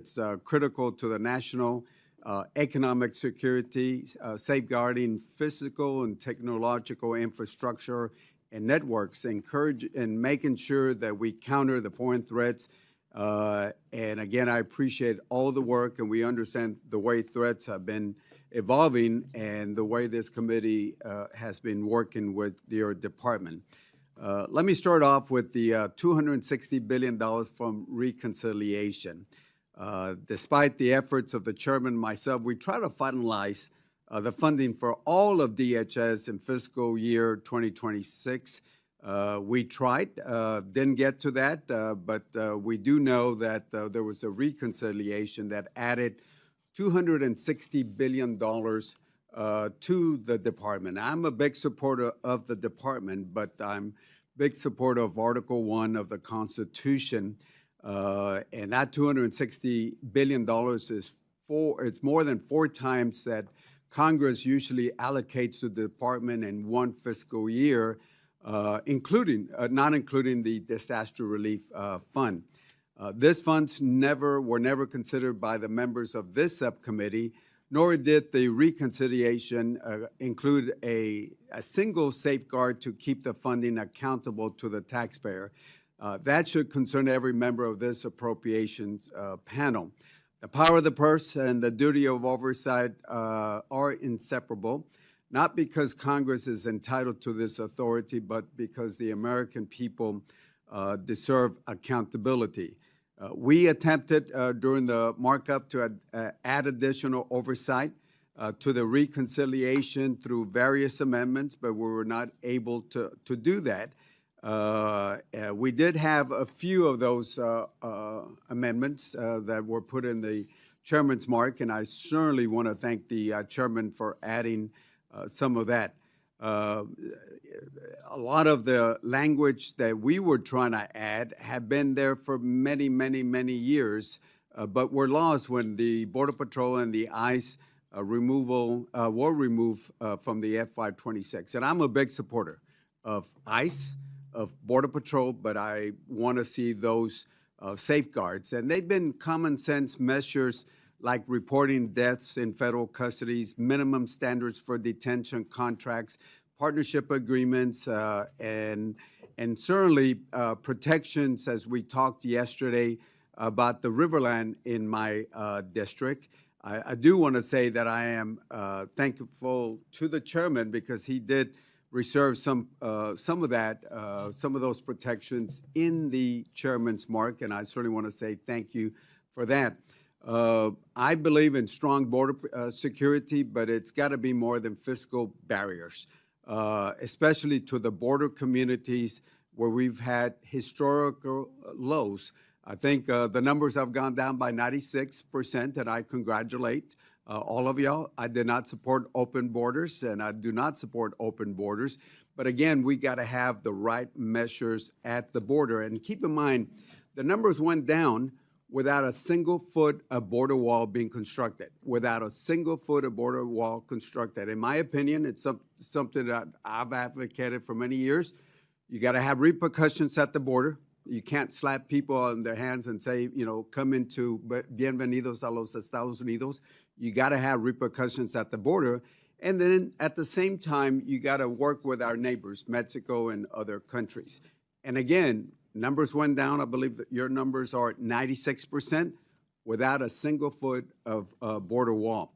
It's critical to the national economic security, safeguarding physical and technological infrastructure and networks, encourage and making sure that we counter the foreign threats. And again, I appreciate all the work, and we understand the way threats have been evolving and the way this committee has been working with your department. Let me start off with the $260 billion from reconciliation. Despite the efforts of the chairman and myself, we try to finalize the funding for all of DHS in fiscal year 2026. We tried, didn't get to that, but we do know that there was a reconciliation that added $260 billion to the department. I'm a big supporter of the department, but I'm a big supporter of Article 1 of the Constitution. And that $260 billion it's more than 4 times that Congress usually allocates to the department in one fiscal year, not including the disaster relief fund. These funds were never considered by the members of this subcommittee, nor did the reconciliation include a single safeguard to keep the funding accountable to the taxpayer. That should concern every member of this appropriations panel. The power of the purse and the duty of oversight are inseparable, not because Congress is entitled to this authority, but because the American people deserve accountability. We attempted during the markup to add additional oversight to the reconciliation through various amendments, but we were not able to do that. We did have a few of those amendments that were put in the chairman's mark, and I certainly want to thank the chairman for adding some of that. A lot of the language that we were trying to add have been there for many, many, many years, but were lost when the Border Patrol and the ICE were removed from the FY26. And I'm a big supporter of ICE, of Border Patrol, but I want to see those safeguards. And they've been common sense measures like reporting deaths in federal custodies, minimum standards for detention contracts, partnership agreements, and certainly protections, as we talked yesterday about the Riverland in my district. I do want to say that I am thankful to the chairman because he did reserve some of those protections in the chairman's mark, and I certainly want to say thank you for that. I believe in strong border security, but it's got to be more than fiscal barriers, especially to the border communities where we've had historical lows. I think the numbers have gone down by 96%, and I congratulate all of y'all. I did not support open borders, and I do not support open borders. But again, we got to have the right measures at the border. And keep in mind, the numbers went down without a single foot of border wall being constructed, without a single foot of border wall constructed. In my opinion, it's something that I've advocated for many years. You got to have repercussions at the border. You can't slap people on their hands and say, come into bienvenidos a los Estados Unidos. You got to have repercussions at the border. And then at the same time, you got to work with our neighbors, Mexico and other countries. And again, numbers went down. I believe that your numbers are at 96% without a single foot of border wall.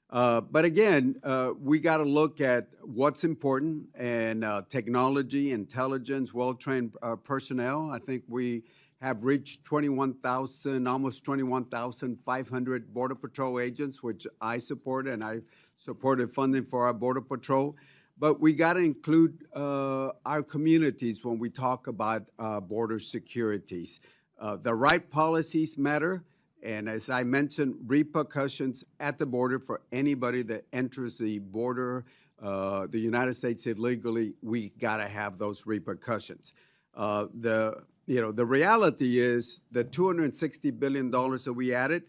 But again, we got to look at what's important, and technology, intelligence, well-trained personnel. I think we have reached 21,000, almost 21,500 Border Patrol agents, which I support, and I supported funding for our Border Patrol. But we got to include our communities when we talk about border securities. The right policies matter. And as I mentioned, repercussions at the border for anybody that enters the border, the United States illegally, we got to have those repercussions. The reality is the $260 billion that we added,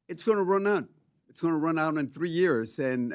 it's going to run out. It's going to run out in 3 years. And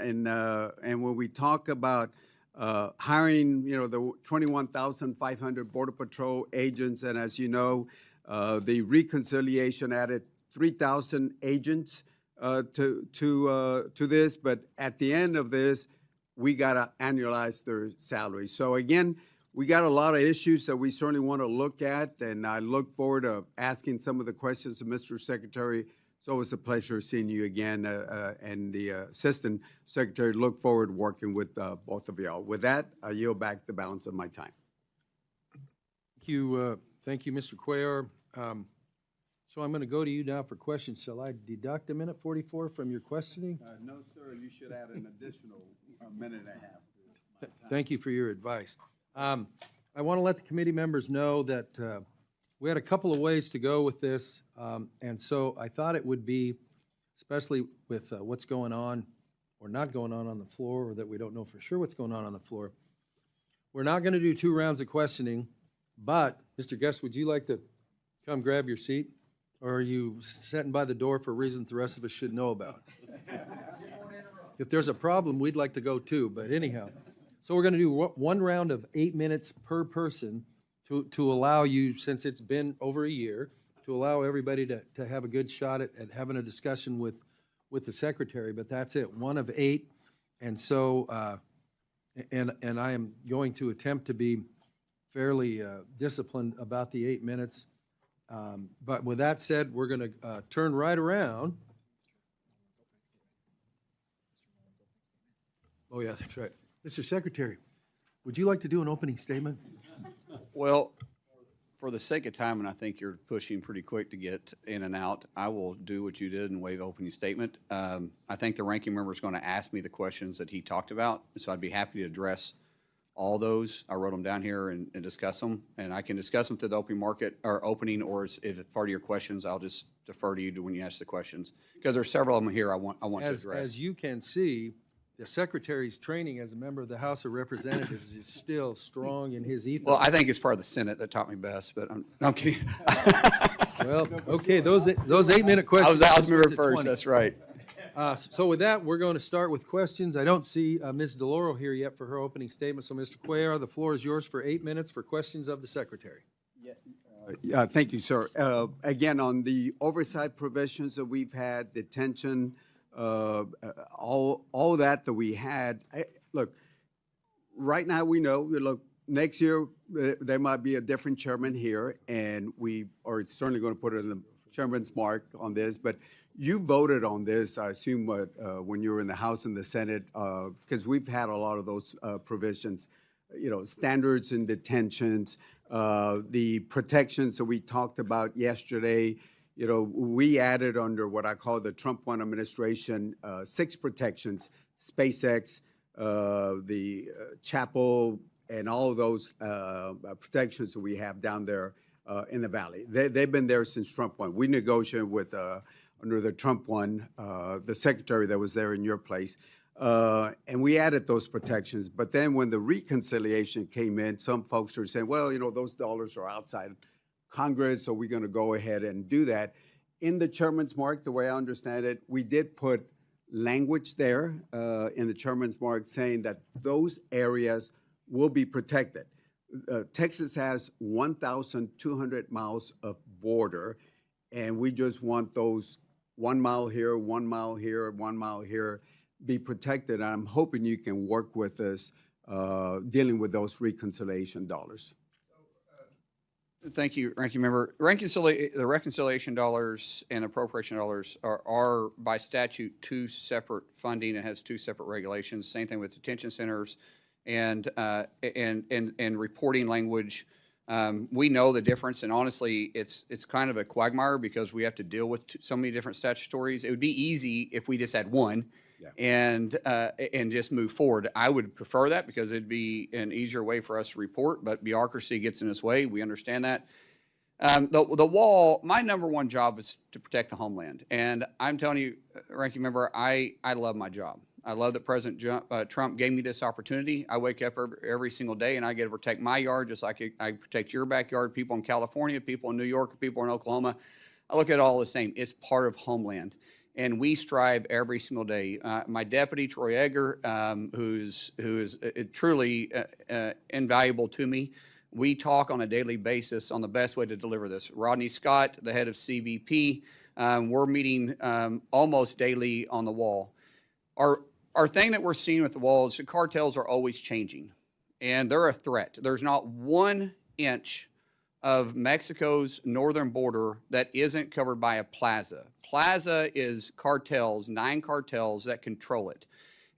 when we talk about hiring, the 21,500 Border Patrol agents, and as you know, the reconciliation added 3,000 agents to this, but at the end of this, we got to annualize their salary. So again, we got a lot of issues that we certainly want to look at, and I look forward to asking some of the questions of Mr. Secretary. It's always a pleasure seeing you again, and the Assistant Secretary. Look forward to working with both of y'all. With that, I yield back the balance of my time. Thank you, Mr. Cuellar. So I'm going to go to you now for questions. Shall I deduct a minute 44 from your questioning? No, sir. You should add an additional minute and a half. Thank you for your advice. I want to let the committee members know that we had a couple of ways to go with this, and so I thought it would be, especially with what's going on or not going on the floor, or that we don't know for sure what's going on the floor. We're not going to do 2 rounds of questioning, but Mr. Guest, would you like to come grab your seat? Or are you sitting by the door for reasons the rest of us should know about? If there's a problem, we'd like to go too, but anyhow. So we're going to do 1 round of 8 minutes per person to allow you, since it's been over a year, to allow everybody to have a good shot at having a discussion with the Secretary, but that's it, 1 of 8. And so, and I am going to attempt to be fairly disciplined about the 8 minutes. But with that said, we're going to turn right around. Oh, yeah, that's right. Mr. Secretary, would you like to do an opening statement? Well, for the sake of time, and I think you're pushing pretty quick to get in and out, I will do what you did and waive opening statement. I think the ranking member is going to ask me the questions that he talked about, so I'd be happy to address all those. I wrote them down here and discuss them, and I can discuss them through the open market or opening, or if it's part of your questions, I'll just defer to you when you ask the questions, because there's several of them here I want to address. As you can see, the Secretary's training as a member of the House of Representatives is still strong in his ethos. Well, I think it's part of the Senate that taught me best, but I'm kidding. Well, okay, those 8-minute questions. I was member first, that's right. So with that, we're going to start with questions. I don't see Ms. DeLauro here yet for her opening statement. So, Mr. Cuellar, the floor is yours for 8 minutes for questions of the Secretary. Thank you, sir. Again, on the oversight provisions that we've had, detention, all that we had. Look, right now we know, look, next year there might be a different chairman here, and we are certainly going to put it in the chairman's mark on this, but you voted on this, I assume, when you were in the House and the Senate, because we've had a lot of those provisions, standards in detentions, the protections that we talked about yesterday. We added under what I call the Trump 1 administration 6 protections: SpaceX, the chapel, and all of those protections that we have down there in the Valley. They've been there since Trump 1. We negotiated with under the Trump 1, the secretary that was there in your place, and we added those protections. But then when the reconciliation came in, some folks are saying, well, those dollars are outside Congress, so we're going to go ahead and do that. In the chairman's mark, the way I understand it, we did put language there in the chairman's mark saying that those areas will be protected. Texas has 1,200 miles of border, and we just want those 1 mile here, 1 mile here, 1 mile here be protected. And I'm hoping you can work with us dealing with those reconciliation dollars. Thank you, Ranking Member. The reconciliation dollars and appropriation dollars are by statute 2 separate funding and has 2 separate regulations. Same thing with detention centers and reporting language. We know the difference, and honestly, it's kind of a quagmire because we have to deal with so many different statutories. It would be easy if we just had one. Yeah. And just move forward. I would prefer that because it'd be an easier way for us to report, but bureaucracy gets in its way. We understand that. The wall, my number 1 job is to protect the homeland. And I'm telling you, Ranking Member, I love my job. I love that President Trump gave me this opportunity. I wake up every single day and I get to protect my yard just like I protect your backyard, people in California, people in New York, people in Oklahoma. I look at it all the same. It's part of homeland. And we strive every single day. My deputy, Troy Egger, who is truly invaluable to me, we talk on a daily basis on the best way to deliver this. Rodney Scott, the head of CBP, We're meeting almost daily on the wall. Our thing that we're seeing with the wall is the cartels are always changing, and they're a threat. There's not 1 inch of Mexico's northern border that isn't covered by a plaza. Plaza is cartels, 9 cartels that control it.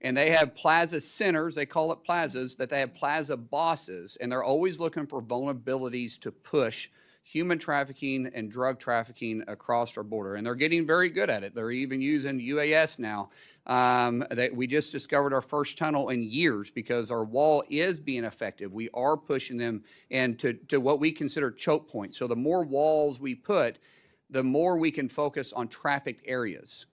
And they have plaza centers, they call it plazas, that they have plaza bosses, and they're always looking for vulnerabilities to push human trafficking and drug trafficking across our border. And they're getting very good at it. They're even using UAS now. We just discovered our first tunnel in years because our wall is being effective. We are pushing them into what we consider choke points. So the more walls we put, the more we can focus on trafficked areas.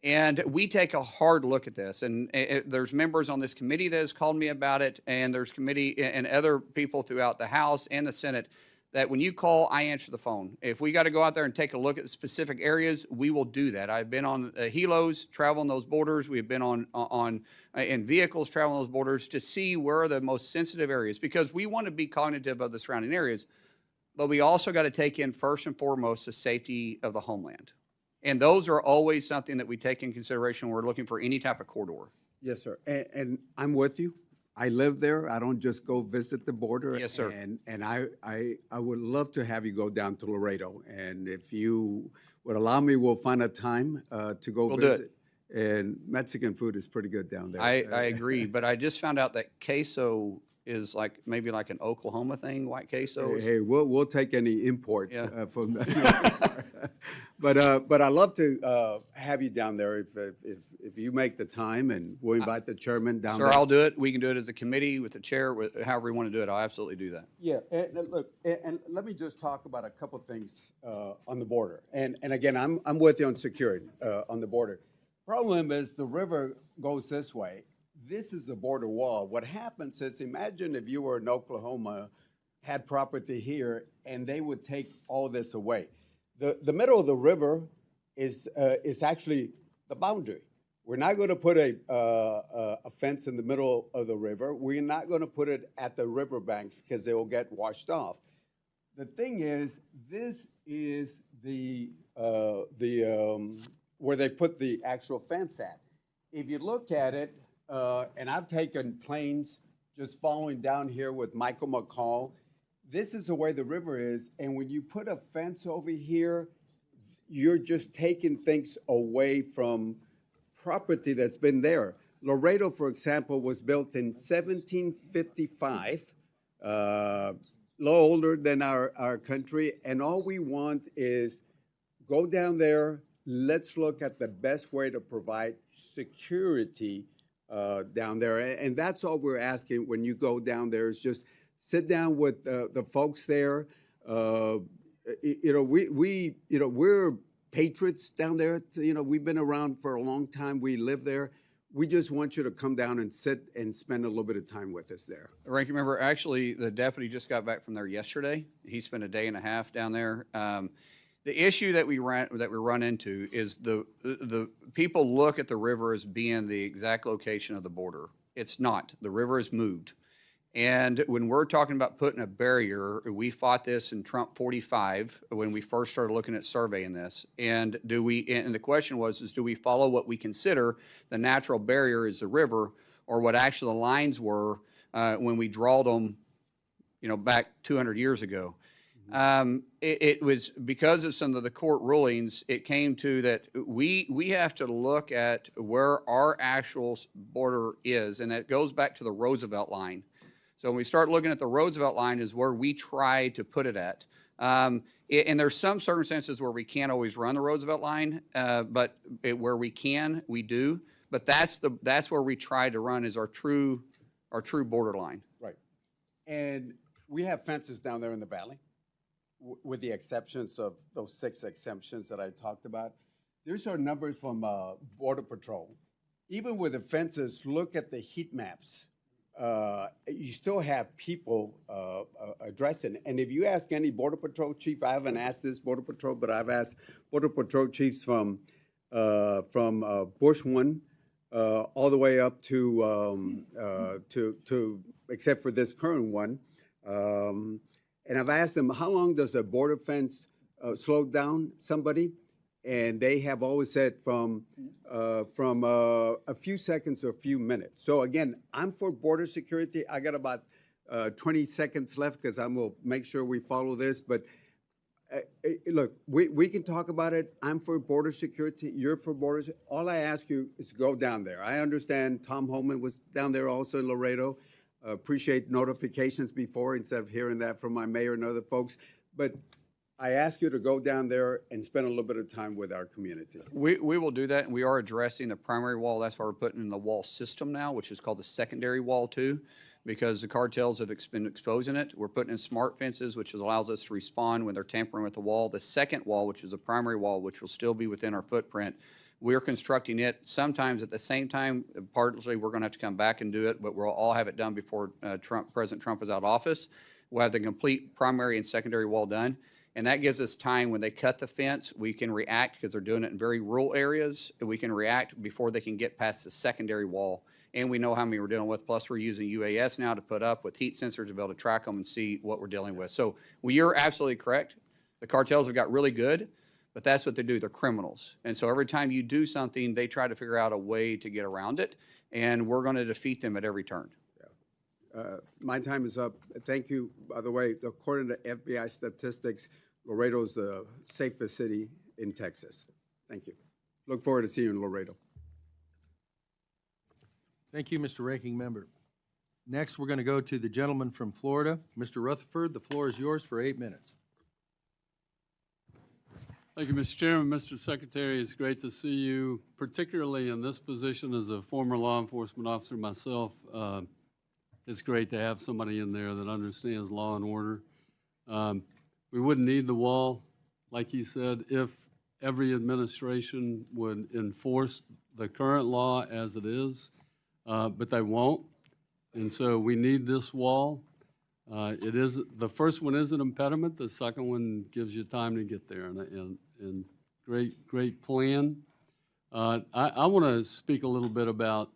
And we take a hard look at this, and there's members on this committee that has called me about it, and there's committee and other people throughout the House and the Senate that when you call, I answer the phone. If we got to go out there and take a look at specific areas, we will do that. I've been on helos, traveling those borders. We've been in vehicles traveling those borders to see where are the most sensitive areas, because we want to be cognitive of the surrounding areas, but we also got to take in first and foremost the safety of the homeland. And those are always something that we take in consideration when we're looking for any type of corridor. Yes, sir. And I'm with you. I live there. I don't just go visit the border. Yes, sir. And I would love to have you go down to Laredo. And if you would allow me, we'll find a time to go We'll do visit. And Mexican food is pretty good down there. I agree, but I just found out that queso is maybe like an Oklahoma thing, white queso. Hey, we'll take any import Yeah. from that. But I'd love to have you down there if you make the time, and we'll invite the chairman down Sir, there. I'll do it. We can do it as a committee with the chair, however you want to do it. I'll absolutely do that. Yeah, and look, and let me just talk about a couple things on the border. And again, I'm with you on security on the border. Problem is the river goes this way. This is a border wall. What happens is, imagine if you were in Oklahoma, had property here, and they would take all this away. The middle of the river is actually the boundary. We're not going to put a fence in the middle of the river. We're not going to put it at the riverbanks because they will get washed off. The thing is, this is where they put the actual fence at. If you look at it, and I've taken planes just following down here with Michael McCall, this is the way the river is, and when you put a fence over here, you're just taking things away from property that's been there. Laredo, for example, was built in 1755, a little older than our country, and all we want is go down there, let's look at the best way to provide security down there. And that's all we're asking when you go down there, is just sit down with the folks there. We're patriots down there. We've been around for a long time. We live there. We just want you to come down and sit and spend a little bit of time with us there. Ranking member, actually, the deputy just got back from there yesterday. He spent a day and a half down there. The issue that we run into is the people look at the river as being the exact location of the border. It's not. The river is moved. And when we're talking about putting a barrier, we fought this in Trump 45 when we first started looking at surveying this. And the question was, do we follow what we consider the natural barrier is the river, or what actually the lines were when we draw them, back 200 years ago? It was because of some of the court rulings, it came to that we have to look at where our actual border is, and that goes back to the Roosevelt line. So when we start looking at the Roosevelt line is where we try to put it at. And there's some circumstances where we can't always run the Roosevelt line, but where we can, we do. But that's where we try to run is our true border line. Right. And we have fences down there in the valley, with the exceptions of those 6 exemptions that I talked about. There's our numbers from Border Patrol. Even with the fences, look at the heat maps. You still have people addressing. And if you ask any Border Patrol chief, I haven't asked this Border Patrol, but I've asked Border Patrol chiefs from Bush 1 all the way up to except for this current one. And I've asked them, how long does a border fence slow down somebody? and they have always said from a few seconds to a few minutes. So again, I'm for border security. I got about 20 seconds left because I'm going to make sure we follow this. But look, we can talk about it. I'm for border security. You're for borders. All I ask you is go down there. I understand Tom Holman was down there also in Laredo. Appreciate notifications before instead of hearing that from my mayor and other folks. But I ask you to go down there and spend a little bit of time with our communities. We will do that, and we are addressing the primary wall. That's why we're putting in the wall system now, which is called the secondary wall too, because the cartels have been exposing it. We're putting in smart fences, which allows us to respond when they're tampering with the wall. The second wall, which is the primary wall, which will still be within our footprint, we're constructing it sometimes at the same time. Partly, we're going to have to come back and do it, but we'll all have it done before President Trump is out of office. We'll have the complete primary and secondary wall done. And that gives us time when they cut the fence, we can react because they're doing it in very rural areas. And we can react before they can get past the secondary wall. And we know how many we're dealing with. Plus, we're using UAS now to put up with heat sensors to be able to track them and see what we're dealing with. So you're absolutely correct. The cartels have got really good, but that's what they do. They're criminals. And so every time you do something, they try to figure out a way to get around it. And we're going to defeat them at every turn. My time is up. Thank you. By the way, according to FBI statistics, Laredo's the safest city in Texas. Thank you. Look forward to seeing you in Laredo. Thank you, Mr. Ranking Member. Next, we're going to go to the gentleman from Florida. Mr. Rutherford, the floor is yours for 8 minutes. Thank you, Mr. Chairman. Mr. Secretary, it's great to see you, particularly in this position as a former law enforcement officer myself. It's great to have somebody in there that understands law and order. We wouldn't need the wall, like he said, if every administration would enforce the current law as it is, but they won't. And so we need this wall. The first one is an impediment. The second one gives you time to get there, and great plan. I want to speak a little bit about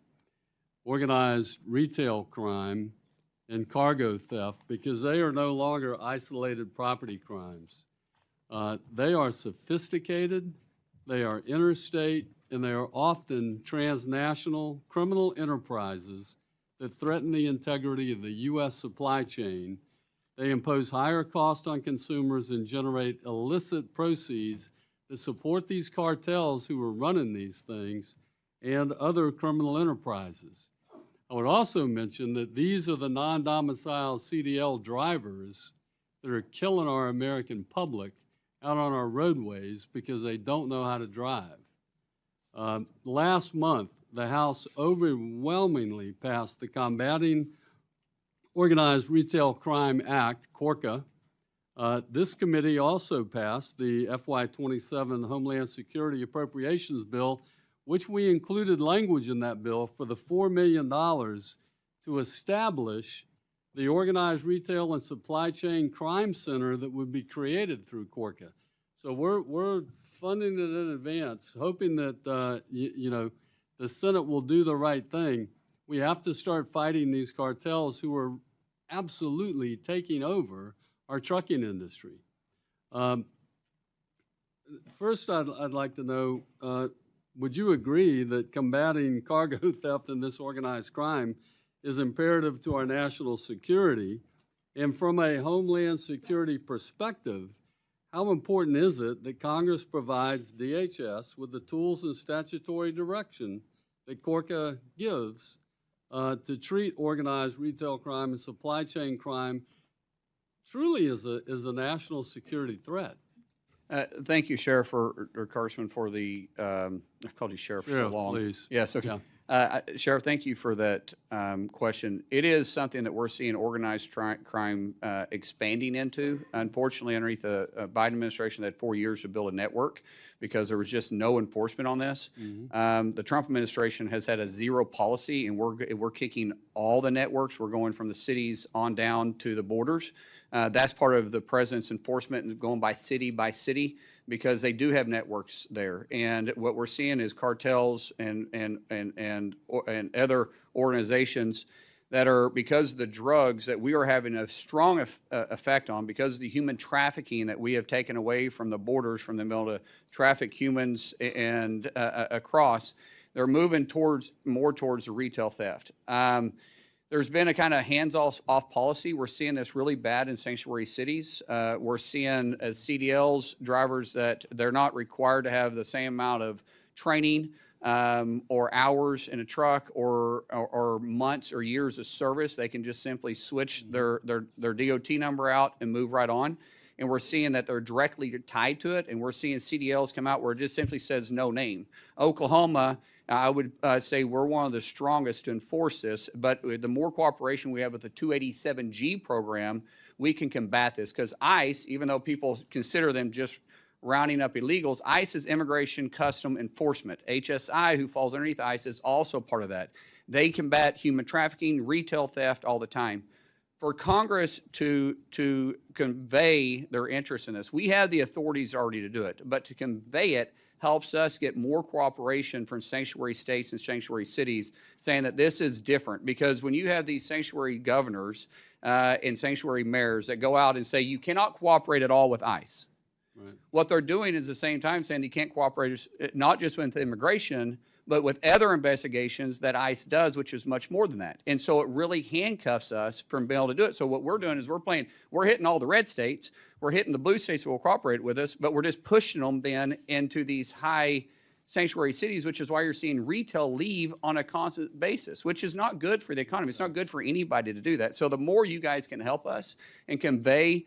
organized retail crime and cargo theft, because they are no longer isolated property crimes. They are sophisticated, they are interstate, and they are often transnational criminal enterprises that threaten the integrity of the U.S. supply chain. They impose higher costs on consumers and generate illicit proceeds that support these cartels who are running these things and other criminal enterprises. I would also mention that these are the non-domiciled CDL drivers that are killing our American public out on our roadways because they don't know how to drive. Last month, the House overwhelmingly passed the Combating Organized Retail Crime Act, CORCA. This committee also passed the FY27 Homeland Security Appropriations Bill, which we included language in that bill for the $4 million to establish the Organized Retail and Supply Chain Crime Center that would be created through CORCA. So we're funding it in advance, hoping that the Senate will do the right thing. We have to start fighting these cartels who are absolutely taking over our trucking industry. First, I'd like to know, would you agree that combating cargo theft and this organized crime is imperative to our national security? And from a Homeland Security perspective, how important is it that Congress provides DHS with the tools and statutory direction that CORCA gives to treat organized retail crime and supply chain crime truly as a national security threat? Thank you, Sheriff, or Congressman, for the, I've called you Sheriff for so long. Please. Yes, okay. Yeah. Sheriff, thank you for that question. It is something that we're seeing organized crime expanding into. Unfortunately, underneath the Biden administration, they had 4 years to build a network because there was just no enforcement on this. Mm-hmm. The Trump administration has had a zero policy, and we're kicking all the networks. We're going from the cities on down to the borders. That's part of the president's enforcement and going by city because they do have networks there. And what we're seeing is cartels and other organizations that are, because of the drugs that we are having a strong effect on, because of the human trafficking that we have taken away from the borders, from them able to traffic humans and across, they're moving more towards the retail theft. There's been a kind of hands-off policy. We're seeing this really bad in sanctuary cities. We're seeing as CDLs, drivers, that they're not required to have the same amount of training or hours in a truck or months or years of service. They can just simply switch their DOT number out and move right on. And we're seeing that they're directly tied to it. And we're seeing CDLs come out where it just simply says no name. Oklahoma, I would say we're one of the strongest to enforce this, but the more cooperation we have with the 287G program, we can combat this. Because ICE, even though people consider them just rounding up illegals, ICE is Immigration Custom Enforcement. HSI, who falls underneath ICE, is also part of that. They combat human trafficking, retail theft all the time. For Congress to convey their interest in this, we have the authorities already to do it, but to convey it helps us get more cooperation from sanctuary states and sanctuary cities saying that this is different. Because when you have these sanctuary governors and sanctuary mayors that go out and say you cannot cooperate at all with ICE, right, what they're doing is at the same time saying you can't cooperate not just with immigration, but with other investigations that ICE does, which is much more than that. And so it really handcuffs us from being able to do it. So what we're doing is we're hitting all the red states, we're hitting the blue states that will cooperate with us, but we're just pushing them then into these high sanctuary cities, which is why you're seeing retail leave on a constant basis, which is not good for the economy. It's not good for anybody to do that. So the more you guys can help us and convey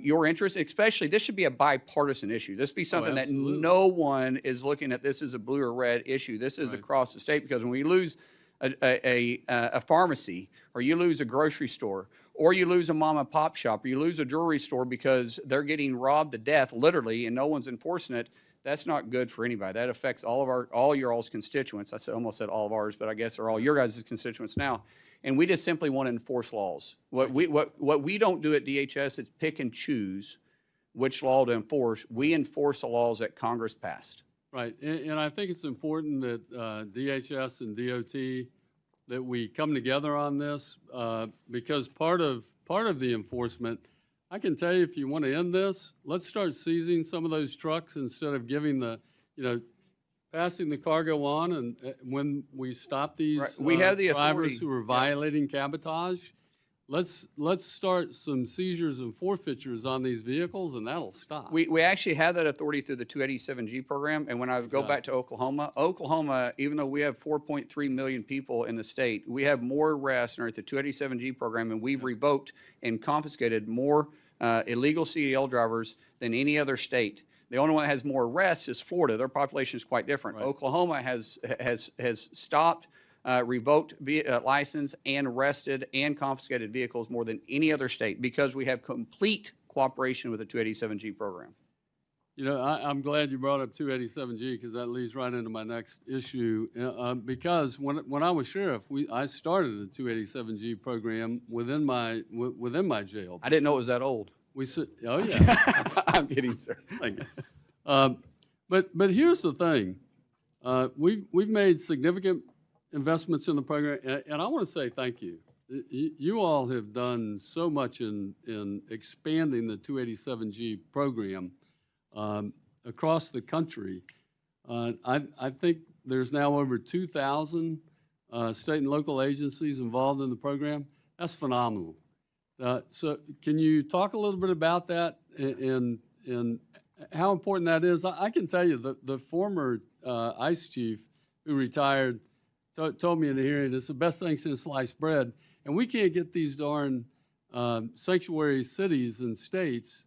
your interest, especially, this should be a bipartisan issue. This be something that no one is looking at this as a blue or red issue. This is across the state, because when we lose a pharmacy, or you lose a grocery store, or you lose a mom and pop shop, or you lose a jewelry store because they're getting robbed to death, literally, and no one's enforcing it, that's not good for anybody. That affects all your all's constituents. Almost said all of ours, but I guess they're all your guys' constituents now. And we just simply want to enforce laws. What we don't do at DHS is pick and choose which law to enforce. We enforce the laws that Congress passed. Right, and I think it's important that DHS and DOT, that we come together on this, because part of the enforcement, I can tell you, if you want to end this, let's start seizing some of those trucks instead of giving passing the cargo on, and when we stop these we have the drivers authority who are violating cabotage, let's start some seizures and forfeitures on these vehicles, and that'll stop. We actually have that authority through the 287G program, and when I go back to Oklahoma, even though we have 4.3 million people in the state, we have more arrests under the 287G program, and we've revoked and confiscated more illegal CDL drivers than any other state. The only one that has more arrests is Florida. Their population is quite different. Right. Oklahoma has stopped, revoked license, and arrested and confiscated vehicles more than any other state, because we have complete cooperation with the 287G program. I'm glad you brought up 287G, because that leads right into my next issue. Because when I was sheriff, I started a 287G program within my jail. I didn't know it was that old. Oh yeah. I'm kidding, sir. Thank you. But here's the thing: we've made significant investments in the program, and I want to say thank you. You all have done so much in expanding the 287G program across the country. I think there's now over 2,000 state and local agencies involved in the program. That's phenomenal. So can you talk a little bit about that and how important that is? I can tell you the former ICE chief who retired told me in the hearing, it's the best thing since sliced bread. And we can't get these darn sanctuary cities and states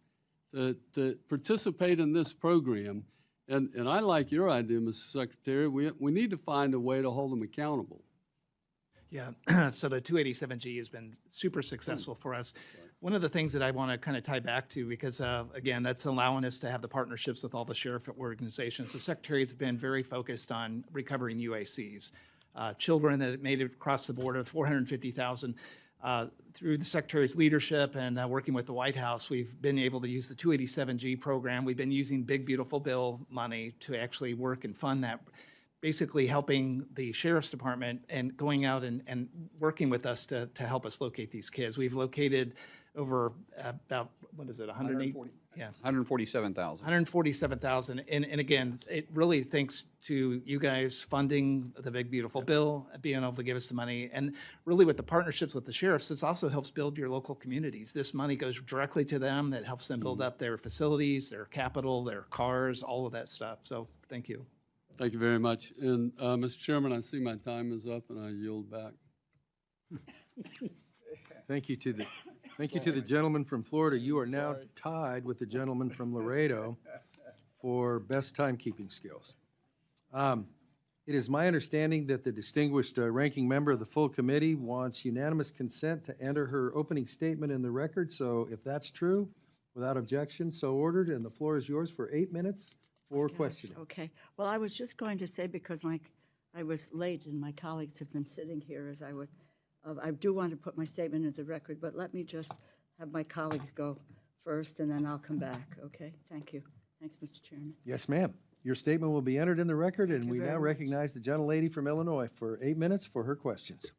to participate in this program. And I like your idea, Mr. Secretary. We need to find a way to hold them accountable. Yeah, so the 287G has been super successful for us. One of the things that I want to kind of tie back to, because again, that's allowing us to have the partnerships with all the sheriff organizations. The Secretary has been very focused on recovering UACs. Children that made it across the border, 450,000. Through the Secretary's leadership and working with the White House, we've been able to use the 287G program. We've been using Big Beautiful Bill money to actually work and fund that basically helping the sheriff's department and going out and working with us to help us locate these kids. We've located over about, what is it, 108? Yeah. 147,000. 147,000. And again, it really thanks to you guys funding the big beautiful bill, being able to give us the money. And really with the partnerships with the sheriffs, this also helps build your local communities. This money goes directly to them. That helps them build up their facilities, their capital, their cars, all of that stuff. So thank you. Thank you very much. And, Mr. Chairman, I see my time is up, and I yield back. Thank you to the gentleman from Florida. You are now tied with the gentleman from Laredo for best timekeeping skills. It is my understanding that the distinguished ranking member of the full committee wants unanimous consent to enter her opening statement in the record. So if that's true, without objection, so ordered, and the floor is yours for 8 minutes for questioning. Okay. Well, I was just going to say, because I was late and my colleagues have been sitting here as I do want to put my statement into the record, but let me just have my colleagues go first, and then I'll come back, okay? Thank you. Thanks, Mr. Chairman. Yes, ma'am. Your statement will be entered in the record, and you we very now much. recognize the gentlelady from Illinois for 8 minutes for her questions.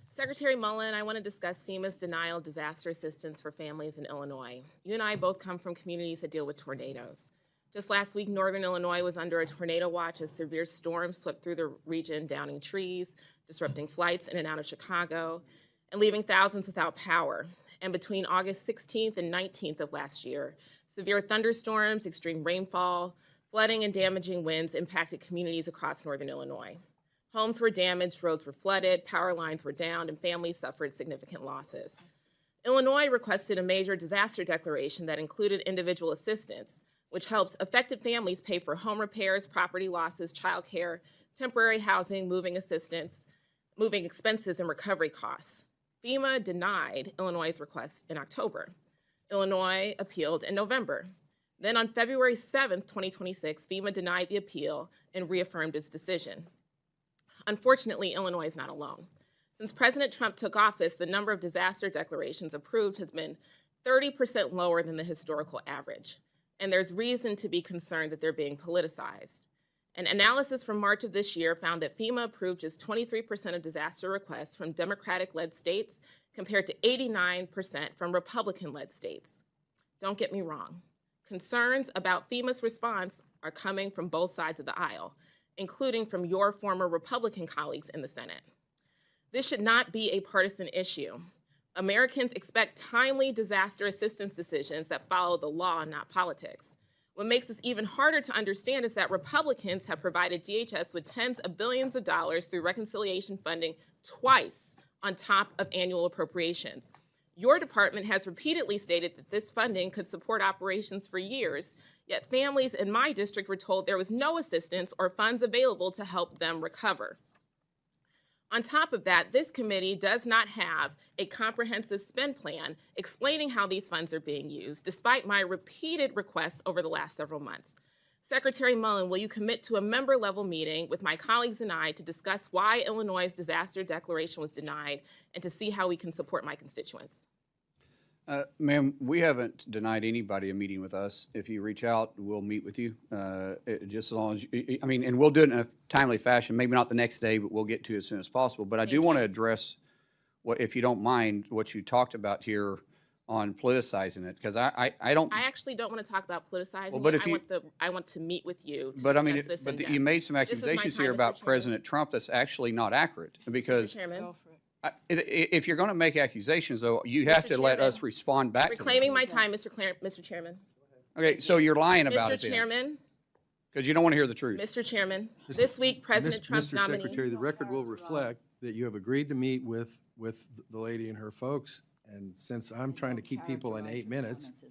Secretary Mullin, I want to discuss FEMA's denial of disaster assistance for families in Illinois. You and I both come from communities that deal with tornadoes. Just last week, Northern Illinois was under a tornado watch as severe storms swept through the region, downing trees, disrupting flights in and out of Chicago, and leaving thousands without power. And between August 16th and 19th of last year, severe thunderstorms, extreme rainfall, flooding, and damaging winds impacted communities across Northern Illinois. Homes were damaged, roads were flooded, power lines were downed, and families suffered significant losses. Illinois requested a major disaster declaration that included individual assistance, which helps affected families pay for home repairs, property losses, childcare, temporary housing, moving assistance, moving expenses, and recovery costs. FEMA denied Illinois' request in October. Illinois appealed in November. Then on February 7th, 2026, FEMA denied the appeal and reaffirmed its decision. Unfortunately, Illinois is not alone. Since President Trump took office, the number of disaster declarations approved has been 30% lower than the historical average. And there's reason to be concerned that they're being politicized. An analysis from March of this year found that FEMA approved just 23% of disaster requests from Democratic-led states compared to 89% from Republican-led states. Don't get me wrong. Concerns about FEMA's response are coming from both sides of the aisle, including from your former Republican colleagues in the Senate. This should not be a partisan issue. Americans expect timely disaster assistance decisions that follow the law, not politics. What makes this even harder to understand is that Republicans have provided DHS with tens of billions of dollars through reconciliation funding twice on top of annual appropriations. Your department has repeatedly stated that this funding could support operations for years, yet families in my district were told there was no assistance or funds available to help them recover. On top of that, this committee does not have a comprehensive spend plan explaining how these funds are being used, despite my repeated requests over the last several months. Secretary Mullin, will you commit to a member-level meeting with my colleagues and I to discuss why Illinois' disaster declaration was denied and to see how we can support my constituents? Ma'am, we haven't denied anybody a meeting with us. If you reach out, we'll meet with you, just as long as, and we'll do it in a timely fashion, maybe not the next day, but we'll get to it as soon as possible. But I do want to address, if you don't mind, what you talked about here on politicizing it, because I don't. I actually don't want to talk about politicizing Well, but it. if you- I want to meet with you to But discuss this in you depth. made some This is my accusations time, here Mr. about Chairman. President Trump that's actually not accurate, because Mr. Chairman, if you're going to make accusations, though, you have Mr. to let us Chairman, respond back to them. reclaiming my time, Mr. Chairman. Okay, so you're lying about Mr. it then, Chairman, because you don't want to hear the truth. Mr. Chairman, this week President Trump's Mr. nominee. Secretary, the record will reflect that you have agreed to meet with the lady and her folks, and since I'm trying to keep people in 8 minutes,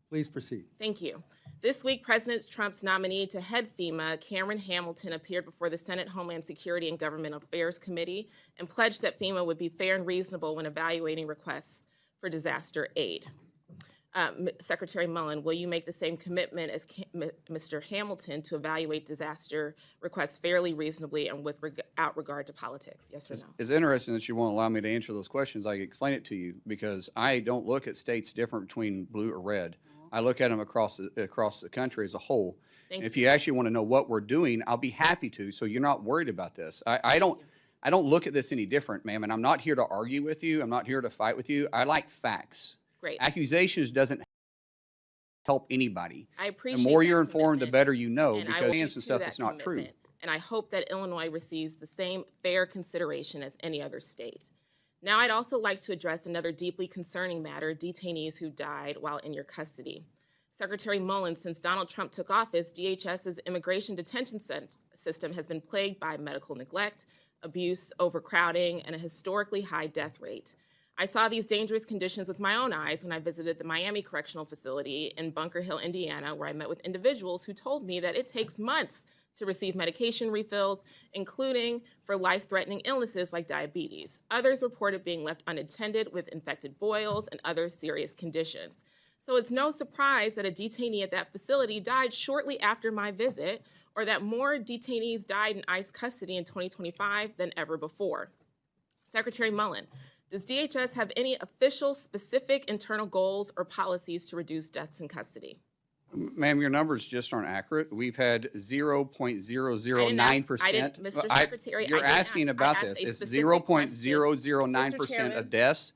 please proceed. Thank you. This week, President Trump's nominee to head FEMA, Cameron Hamilton, appeared before the Senate Homeland Security and Government Affairs Committee and pledged that FEMA would be fair and reasonable when evaluating requests for disaster aid. Secretary Mullin, will you make the same commitment as Mr. Hamilton to evaluate disaster requests fairly, reasonably, and without regard to politics? Yes or no? It's interesting that you won't allow me to answer those questions. I can explain it to you, because I don't look at states different between blue or red. I look at them across the country as a whole. Thank If you. you actually want to know what we're doing, I'll be happy to, so you're not worried about this. I don't look at this any different, ma'am, and I'm not here to argue with you. I'm not here to fight with you. I like facts. Great. Accusations doesn't help anybody. I appreciate The more that you're informed, the commitment, better you know, and I because will saying get some to stuff that that's not true. commitment. And I hope that Illinois receives the same fair consideration as any other state. Now, I'd also like to address another deeply concerning matter, detainees who died while in your custody. Secretary Mullin, since Donald Trump took office, DHS's immigration detention system has been plagued by medical neglect, abuse, overcrowding, and a historically high death rate. I saw these dangerous conditions with my own eyes when I visited the Miami Correctional Facility in Bunker Hill, Indiana, where I met with individuals who told me that it takes months to receive medication refills, including for life-threatening illnesses like diabetes. Others reported being left unattended with infected boils and other serious conditions. So it's no surprise that a detainee at that facility died shortly after my visit, or that more detainees died in ICE custody in 2025 than ever before. Secretary Mullin, does DHS have any official specific internal goals or policies to reduce deaths in custody? Ma'am, your numbers just aren't accurate. We've had 0.009%. I didn't, Mr. Secretary, You're I didn't asking ask. about I asked this. a It's specific question. 0.009% Mr. Chairman. of deaths.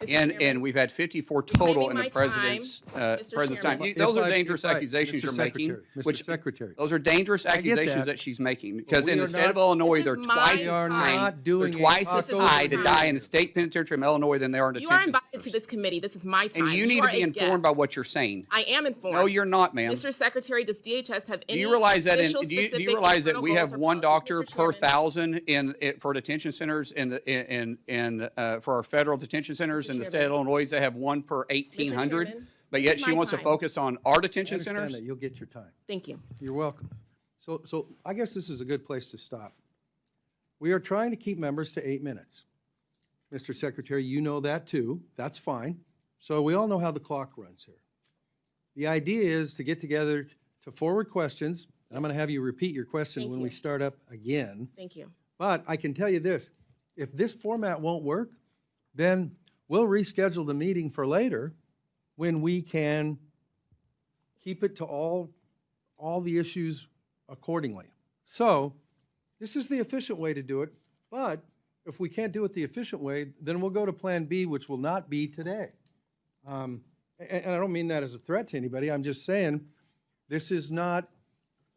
Mr. And Chairman. we've had 54 Reclaiming total in my the time, president's Mr. time. Chairman. Those are dangerous If I- accusations Mr. you're making. Secretary, Mr. which- Secretary. Those are dangerous I get accusations that. that she's making, because we in are the state of not- Illinois, This they're is my twice We are as high. not doing They're twice a as talk high over to time. die in the state penitentiary of Illinois than they are in You are detention invited to centers. this committee. This is my time. And you need are to be a informed guest. by what you're saying. I am informed. No, you're not, ma'am. Mr. Secretary, does DHS have any Do you realize that official do you specific realize that internal we have goals or one policies? doctor Mr. per Chairman. 1,000 for detention centers for our federal detention centers in the state of Illinois? They have one per 1,800. Chairman, But this yet is she my wants to time. focus on our I detention understand centers? that. You'll get your time. Thank you. You're welcome. So I guess this is a good place to stop. We are trying to keep members to 8 minutes. Mr. Secretary, you know that too. That's fine. So we all know how the clock runs here. The idea is to get together to forward questions. And I'm going to have you repeat your question Thank when you. we start up again. Thank you. But I can tell you this, if this format won't work, then we'll reschedule the meeting for later when we can keep it to all the issues accordingly. So this is the efficient way to do it, but if we can't do it the efficient way, then we'll go to Plan B, which will not be today. And I don't mean that as a threat to anybody. I'm just saying this is not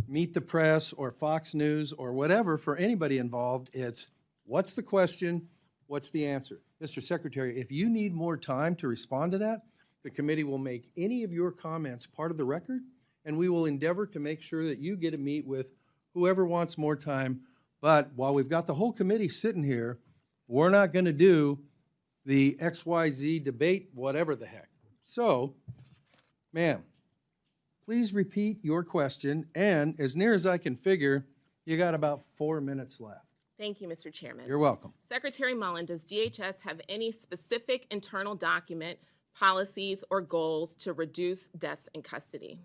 Meet the Press or Fox News or whatever for anybody involved. It's what's the question, what's the answer? Mr. Secretary, if you need more time to respond to that, the committee will make any of your comments part of the record, and we will endeavor to make sure that you get to meet with whoever wants more time. But while we've got the whole committee sitting here, we're not going to do the XYZ debate, whatever the heck. So, ma'am, please repeat your question, and as near as I can figure, you got about 4 minutes left. Thank you, Mr. Chairman. You're welcome. Secretary Mullin, does DHS have any specific internal document, policies, or goals to reduce deaths in custody?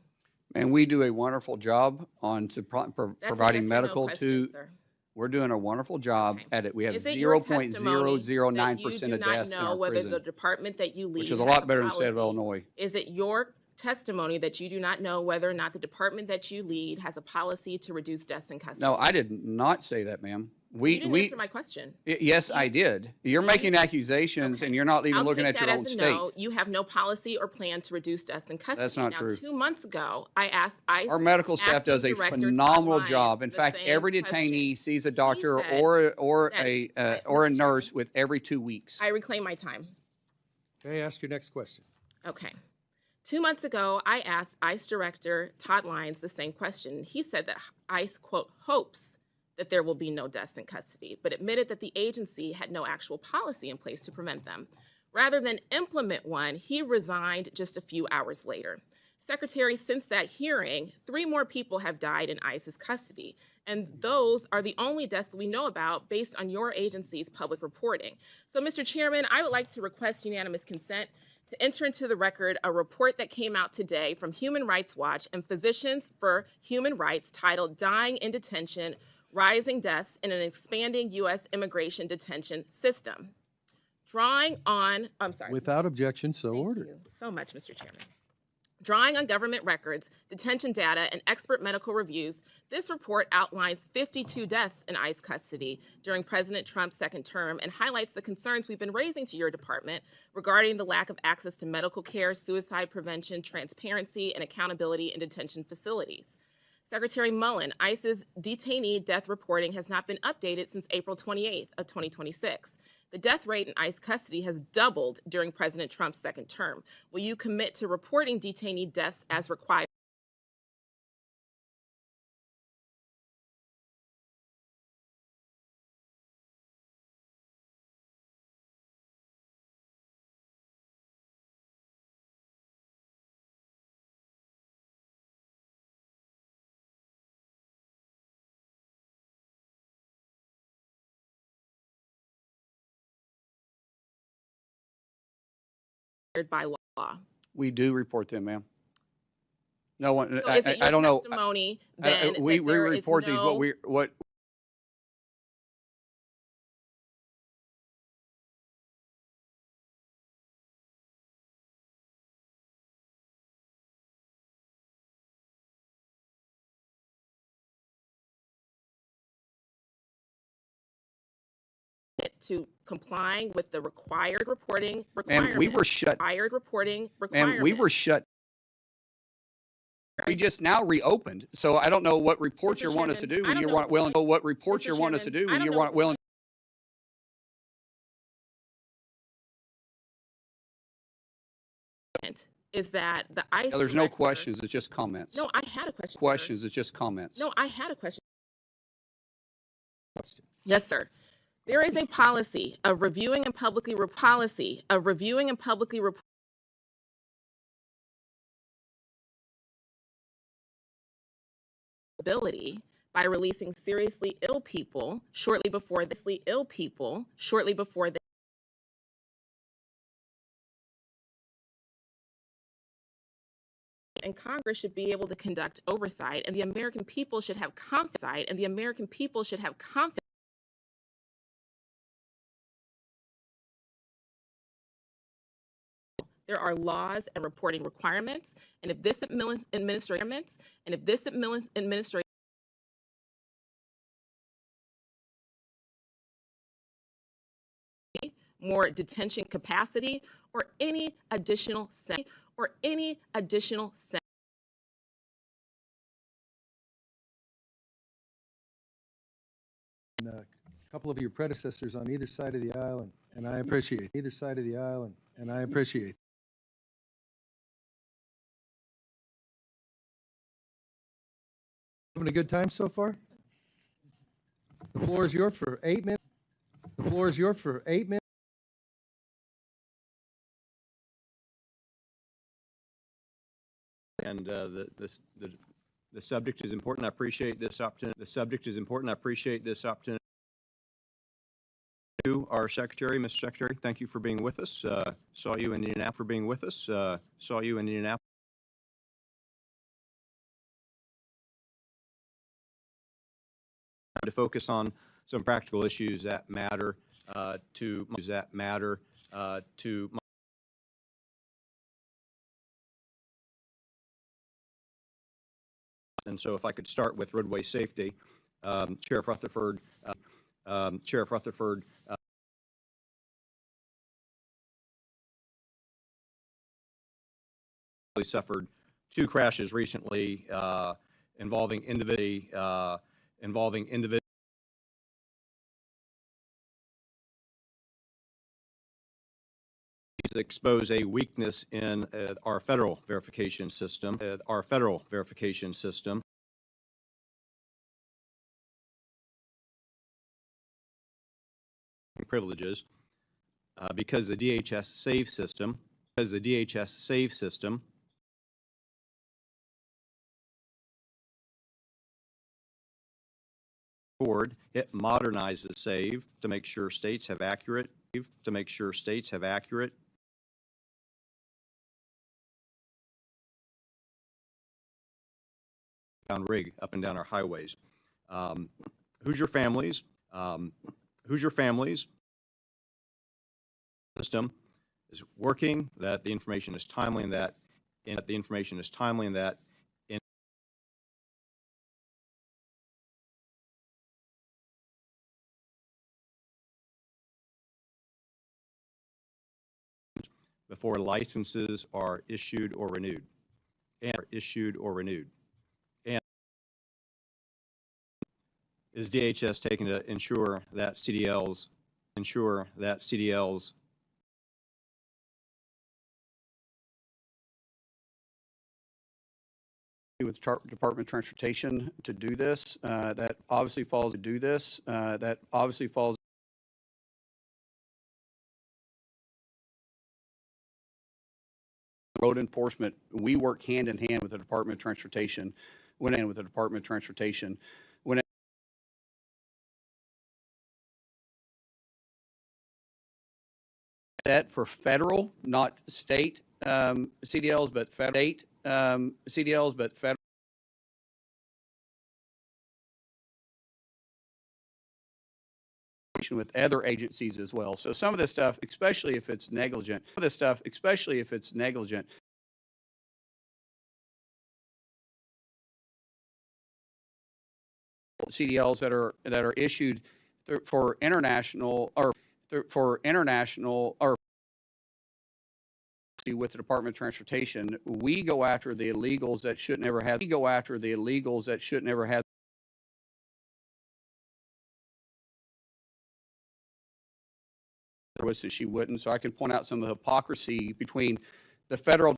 And we do a wonderful job on That's a providing yes or no medical question, to, sir. we're doing a wonderful job Okay. at it. We have Is it your testimony 0.009% of that you deaths do in not our know whether the prison, department that you lead which is a has lot better than the state of policy? Illinois. Is it your testimony that you do not know whether or not the department that you lead has a policy to reduce deaths in custody? No, I did not say that, ma'am. You didn't answer my question. Yes, I did. You're making accusations and you're not even I'll looking take at your that own as a state. no. You have no policy or plan to reduce deaths in custody. That's not now, true. 2 months ago, I asked ICE Our medical staff acting does a director Todd phenomenal Lyons job. In the fact, same every question. detainee sees a doctor said or that- a Mr. nurse with every 2 weeks. I reclaim my time. Okay, ask your next question. Okay. 2 months ago, I asked ICE Director Todd Lyons the same question. He said that ICE, quote, hopes that there will be no deaths in custody, but admitted that the agency had no actual policy in place to prevent them. Rather than implement one, he resigned just a few hours later. Secretary, since that hearing, 3 more people have died in ICE's custody, and those are the only deaths that we know about based on your agency's public reporting. So, Mr. Chairman, I would like to request unanimous consent to enter into the record a report that came out today from Human Rights Watch and Physicians for Human Rights titled Dying in Detention, Rising Deaths in an Expanding U.S. Immigration Detention System. Drawing on, I'm sorry. Without objection, so Thank ordered. you so much, Mr. Chairman. Drawing on government records, detention data, and expert medical reviews, this report outlines 52 deaths in ICE custody during President Trump's second term and highlights the concerns we've been raising to your department regarding the lack of access to medical care, suicide prevention, transparency, and accountability in detention facilities. Secretary Mullin, ICE's detainee death reporting has not been updated since April 28th of 2026. The death rate in ICE custody has doubled during President Trump's second term. Will you commit to reporting detainee deaths as required? By law. We do report them, ma'am. No one, So is it your I don't know. testimony then We that there is report these, no- what to complying with the required reporting ma'am, requirement? we were shut, Required reporting requirement. ma'am, we were shut. We just now reopened, so I don't know what reports Mr. you want us to Chairman, do I when don't you know want willing, what reports Mr. you want us to Chairman, do I when don't you know want what willing. is that the ICE There's no director- questions, it's just comments. No, I had a question. sir. Questions, it's just comments. No, I had a question. Yes, sir. There is a policy of reviewing and publicly ability by releasing seriously ill people shortly before they and Congress should be able to conduct oversight, and the American people should have confidence. There are laws and reporting requirements, and if this administration more detention capacity or any additional And a couple of your predecessors on either side of the aisle, and I appreciate Having a good time so far? The floor is yours for 8 minutes. And the subject is important. I appreciate this opportunity. To our secretary, Mr. Secretary, thank you for being with us. Saw you in Indianapolis. To focus on some practical issues that matter to And so if I could start with roadway safety, Sheriff Rutherford suffered 2 crashes recently involving individuals. Expose a weakness in our federal verification system. Privileges because the DHS SAVE system, it modernizes SAVE to make sure states have accurate rig up and down our highways. Who's your families? System is working, that the information is timely, and that and that the information is timely and that before licenses are issued or renewed. And is DHS taking to ensure that CDLs with Department of Transportation to do this. That obviously falls road enforcement. We work hand in hand with the Department of Transportation. When set for federal, not state CDLs, but federal. With other agencies as well. So some of this stuff, especially if it's negligent, CDLs that are issued for international or with the Department of Transportation, we go after the illegals that should never have. Was that she wouldn't. So I can point out some of the hypocrisy between the federal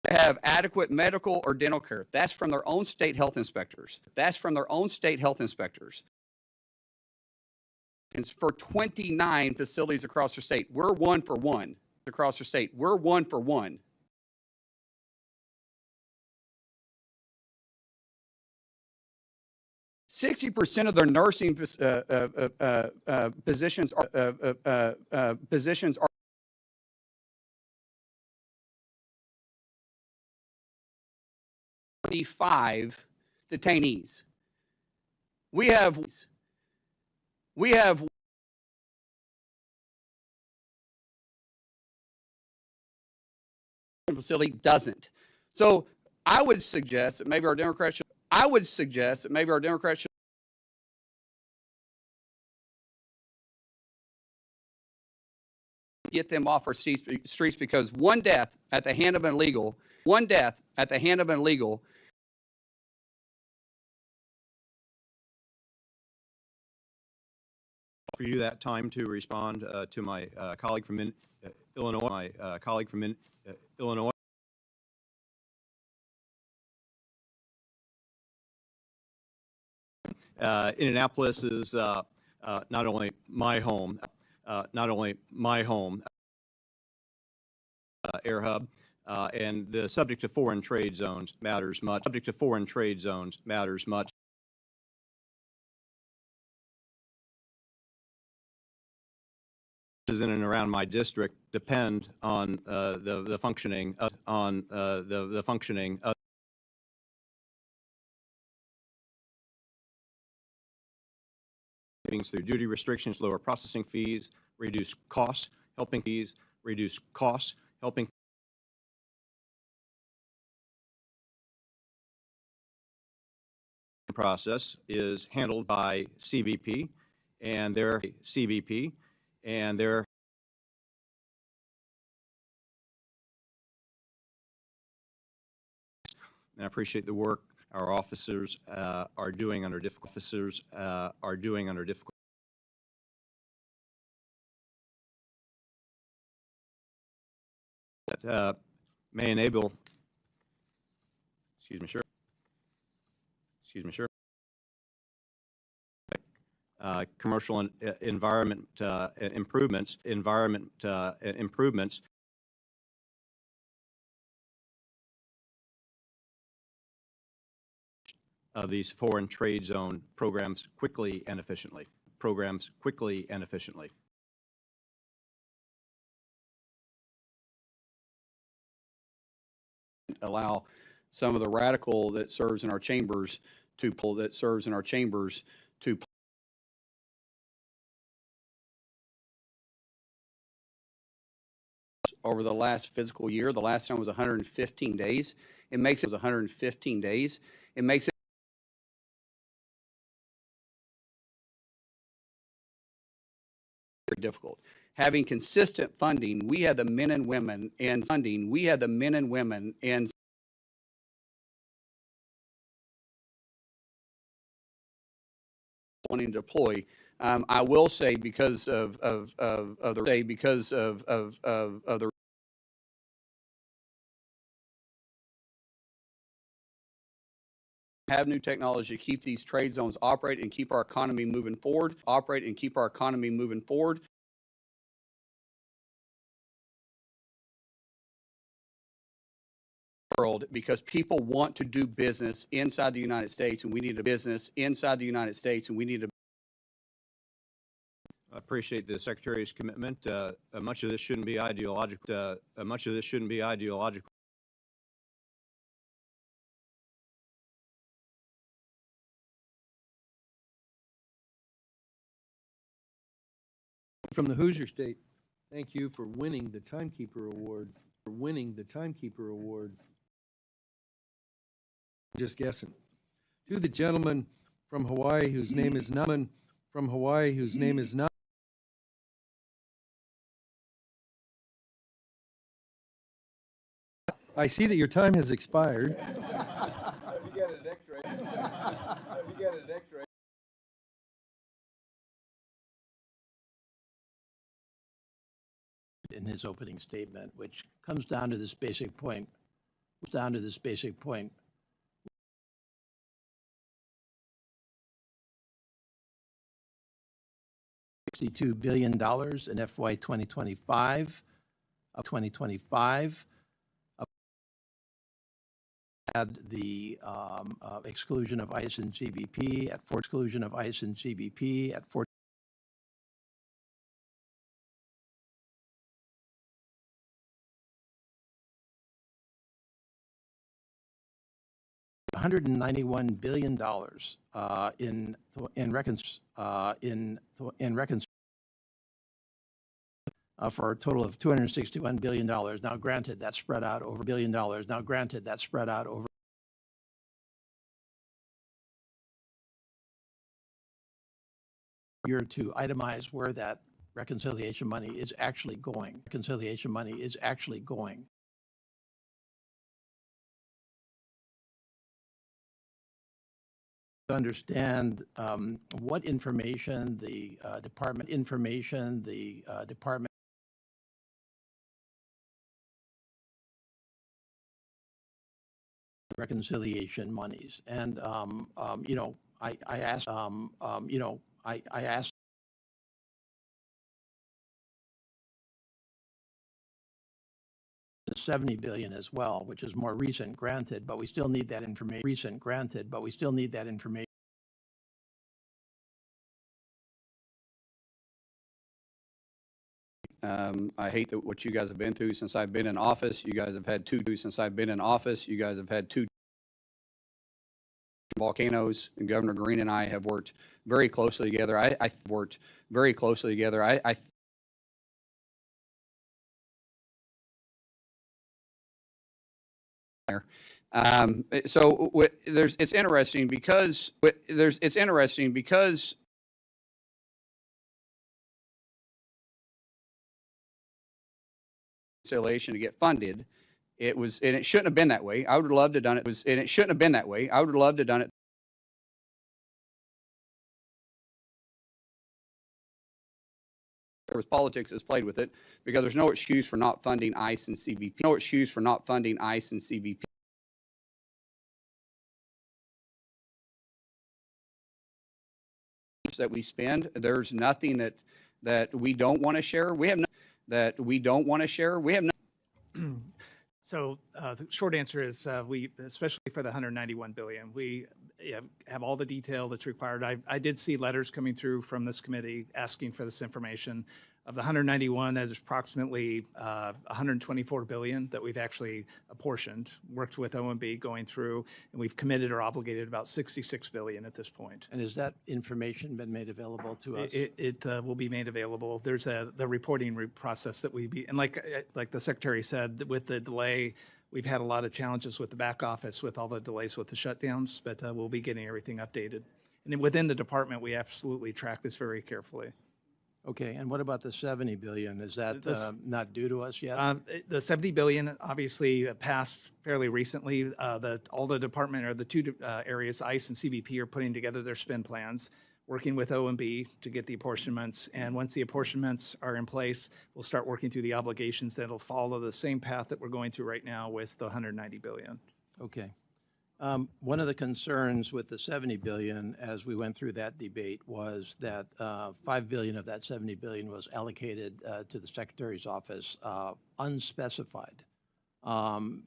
have adequate medical or dental care. That's from their own state health inspectors. And for 29 facilities across the state, we're one for one. 60% of their nursing positions are 35 detainees. We have facility doesn't. So I would suggest that maybe our Democrats should get them off our streets because one death at the hand of an illegal for you that time to respond to my colleague from Illinois. Indianapolis is not only my home, air hub, and the subject of foreign trade zones matters much. In and around my district depend on the functioning of through duty restrictions, lower processing fees, reduce costs, helping process is handled by CBP and their and I appreciate the work our officers are doing under difficult that may enable commercial environment improvements of these foreign trade zone programs quickly and efficiently. Allow some of the radical that serves in our chambers to pull that serves in our chambers to over the last fiscal year. The last time was 115 days. It makes it 115 days. It makes it very difficult. Having consistent funding, we had the men and women and funding, we had the men and women and wanting to deploy. I will say because of the have new technology to keep these trade zones operate and keep our economy moving forward, world, because people want to do business inside the United States, and we need a business inside the United States, and we need to. I appreciate the Secretary's commitment. Much of this shouldn't be ideological. From the Hoosier State, thank you for winning the Timekeeper Award. Just guessing. To the gentleman from Hawaii whose name is not. I see that your time has expired. In his opening statement, which comes down to this basic point. $62 billion in FY 2025. Had the exclusion of ICE and GBP at $191 billion for a total of $261 billion. Now, granted, that's spread out over year to itemize where that reconciliation money is actually going. To understand what information the department reconciliation monies. And I asked $70 billion as well, which is more recent, granted, but we still need that information. I hate that what you guys have been through since I've been in office. You guys have had two volcanoes, and Governor Green and I have worked very closely together. I it's interesting because reconciliation to get funded. And it shouldn't have been that way. I would have loved to have done it. And it shouldn't have been that way. I would have loved to have done it. There was politics that's played with it, because there's no excuse for not funding ICE and CBP. That we spend, there's nothing that we don't want to share. We have So the short answer is we, especially for the $191 billion, we have all the detail that's required. I did see letters coming through from this committee asking for this information. Of the 191, there's approximately 124 billion that we've actually apportioned, worked with OMB going through, and we've committed or obligated about 66 billion at this point. And has that information been made available to us? It will be made available. There's the reporting process that and like the Secretary said, with the delay, we've had a lot of challenges with the back office with all the delays with the shutdowns, but we'll be getting everything updated. And then within the department, we absolutely track this very carefully. Okay, and what about the 70 billion? Is that not due to us yet? The 70 billion obviously passed fairly recently. All the department or the two areas, ICE and CBP, are putting together their spend plans, working with OMB to get the apportionments. And once the apportionments are in place, we'll start working through the obligations that'll follow the same path that we're going through right now with the 190 billion. Okay. One of the concerns with the 70 billion as we went through that debate was that 5 billion of that 70 billion was allocated to the Secretary's office unspecified.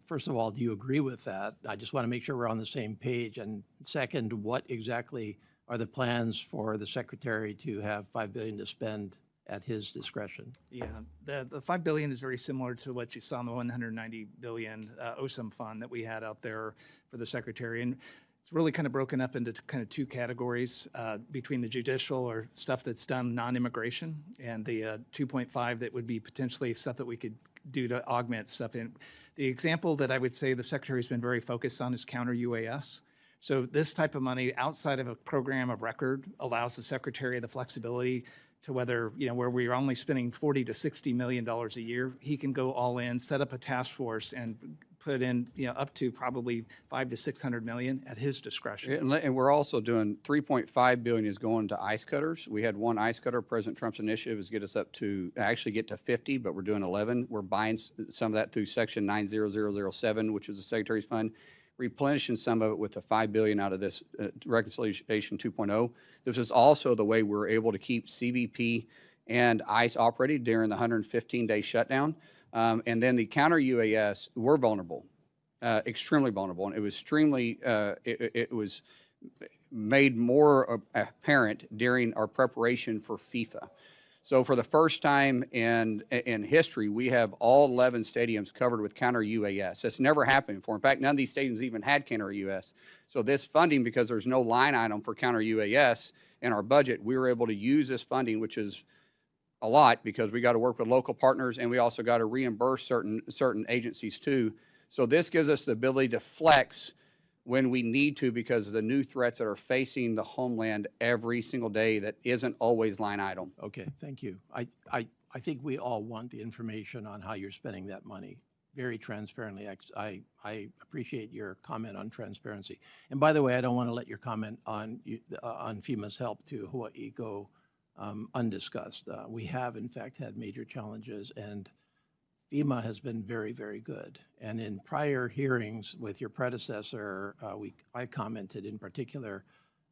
First of all, do you agree with that? I just want to make sure we're on the same page. And second, what exactly are the plans for the Secretary to have 5 billion to spend at his discretion? Yeah, the 5 billion is very similar to what you saw in the 190 billion OSAM fund that we had out there for the Secretary. And it's really kind of broken up into kind of two categories between the judicial or stuff that's done non-immigration and the 2.5 that would be potentially stuff that we could do to augment stuff in. The example that I would say the Secretary's been very focused on is counter UAS. So this type of money outside of a program of record allows the Secretary the flexibility to whether, where we're only spending $40 to $60 million a year, he can go all in, set up a task force and put in, up to probably 500 to 600 million at his discretion. And we're also doing 3.5 billion is going to ice cutters. We had one ice cutter. President Trump's initiative is get us up to actually get to 50, but we're doing 11. We're buying some of that through Section 90007, which is the Secretary's fund, replenishing some of it with the 5 billion out of this reconciliation 2.0. This is also the way we're able to keep CBP and ICE operating during the 115-day shutdown. And then the counter UAS, we're vulnerable, extremely vulnerable, and it was it was made more apparent during our preparation for FIFA. So for the first time in history, we have all 11 stadiums covered with counter UAS. That's never happened before. In fact, none of these stadiums even had counter UAS. So this funding, because there's no line item for counter UAS in our budget, we were able to use this funding, which is a lot because we got to work with local partners and we also got to reimburse certain agencies too. So this gives us the ability to flex when we need to because of the new threats that are facing the homeland every single day that isn't always line item. Okay, thank you. I think we all want the information on how you're spending that money very transparently. I appreciate your comment on transparency. And by the way, I don't want to let your comment on FEMA's help to Hawaii go undiscussed. We have, in fact, had major challenges, and FEMA has been very, very good. And in prior hearings with your predecessor, I commented in particular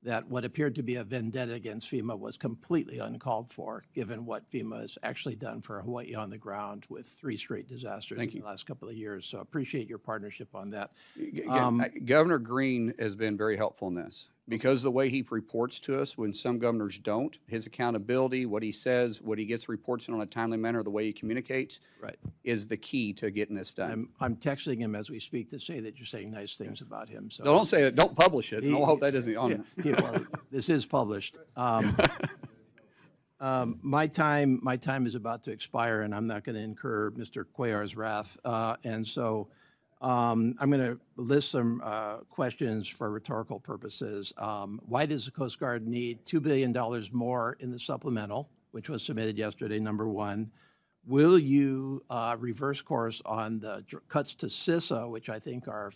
that what appeared to be a vendetta against FEMA was completely uncalled for, given what FEMA has actually done for Hawaii on the ground with 3 straight disasters in the last couple of years. So appreciate your partnership on that. Governor Green has been very helpful in this because the way he reports to us when some governors don't, his accountability, what he says, what he gets reports in on a timely manner, the way he communicates is the key to getting this done. I'm texting him as we speak to say that you're saying nice things about him. So don't say it. Don't publish it. I hope that doesn't on. Yeah, well, this is published. My time is about to expire, and I'm not going to incur Mr. Cuellar's wrath. And so I'm going to list some questions for rhetorical purposes. Why does the Coast Guard need $2 billion more in the supplemental, which was submitted yesterday, number one? Will you reverse course on the cuts to CISA, which I think are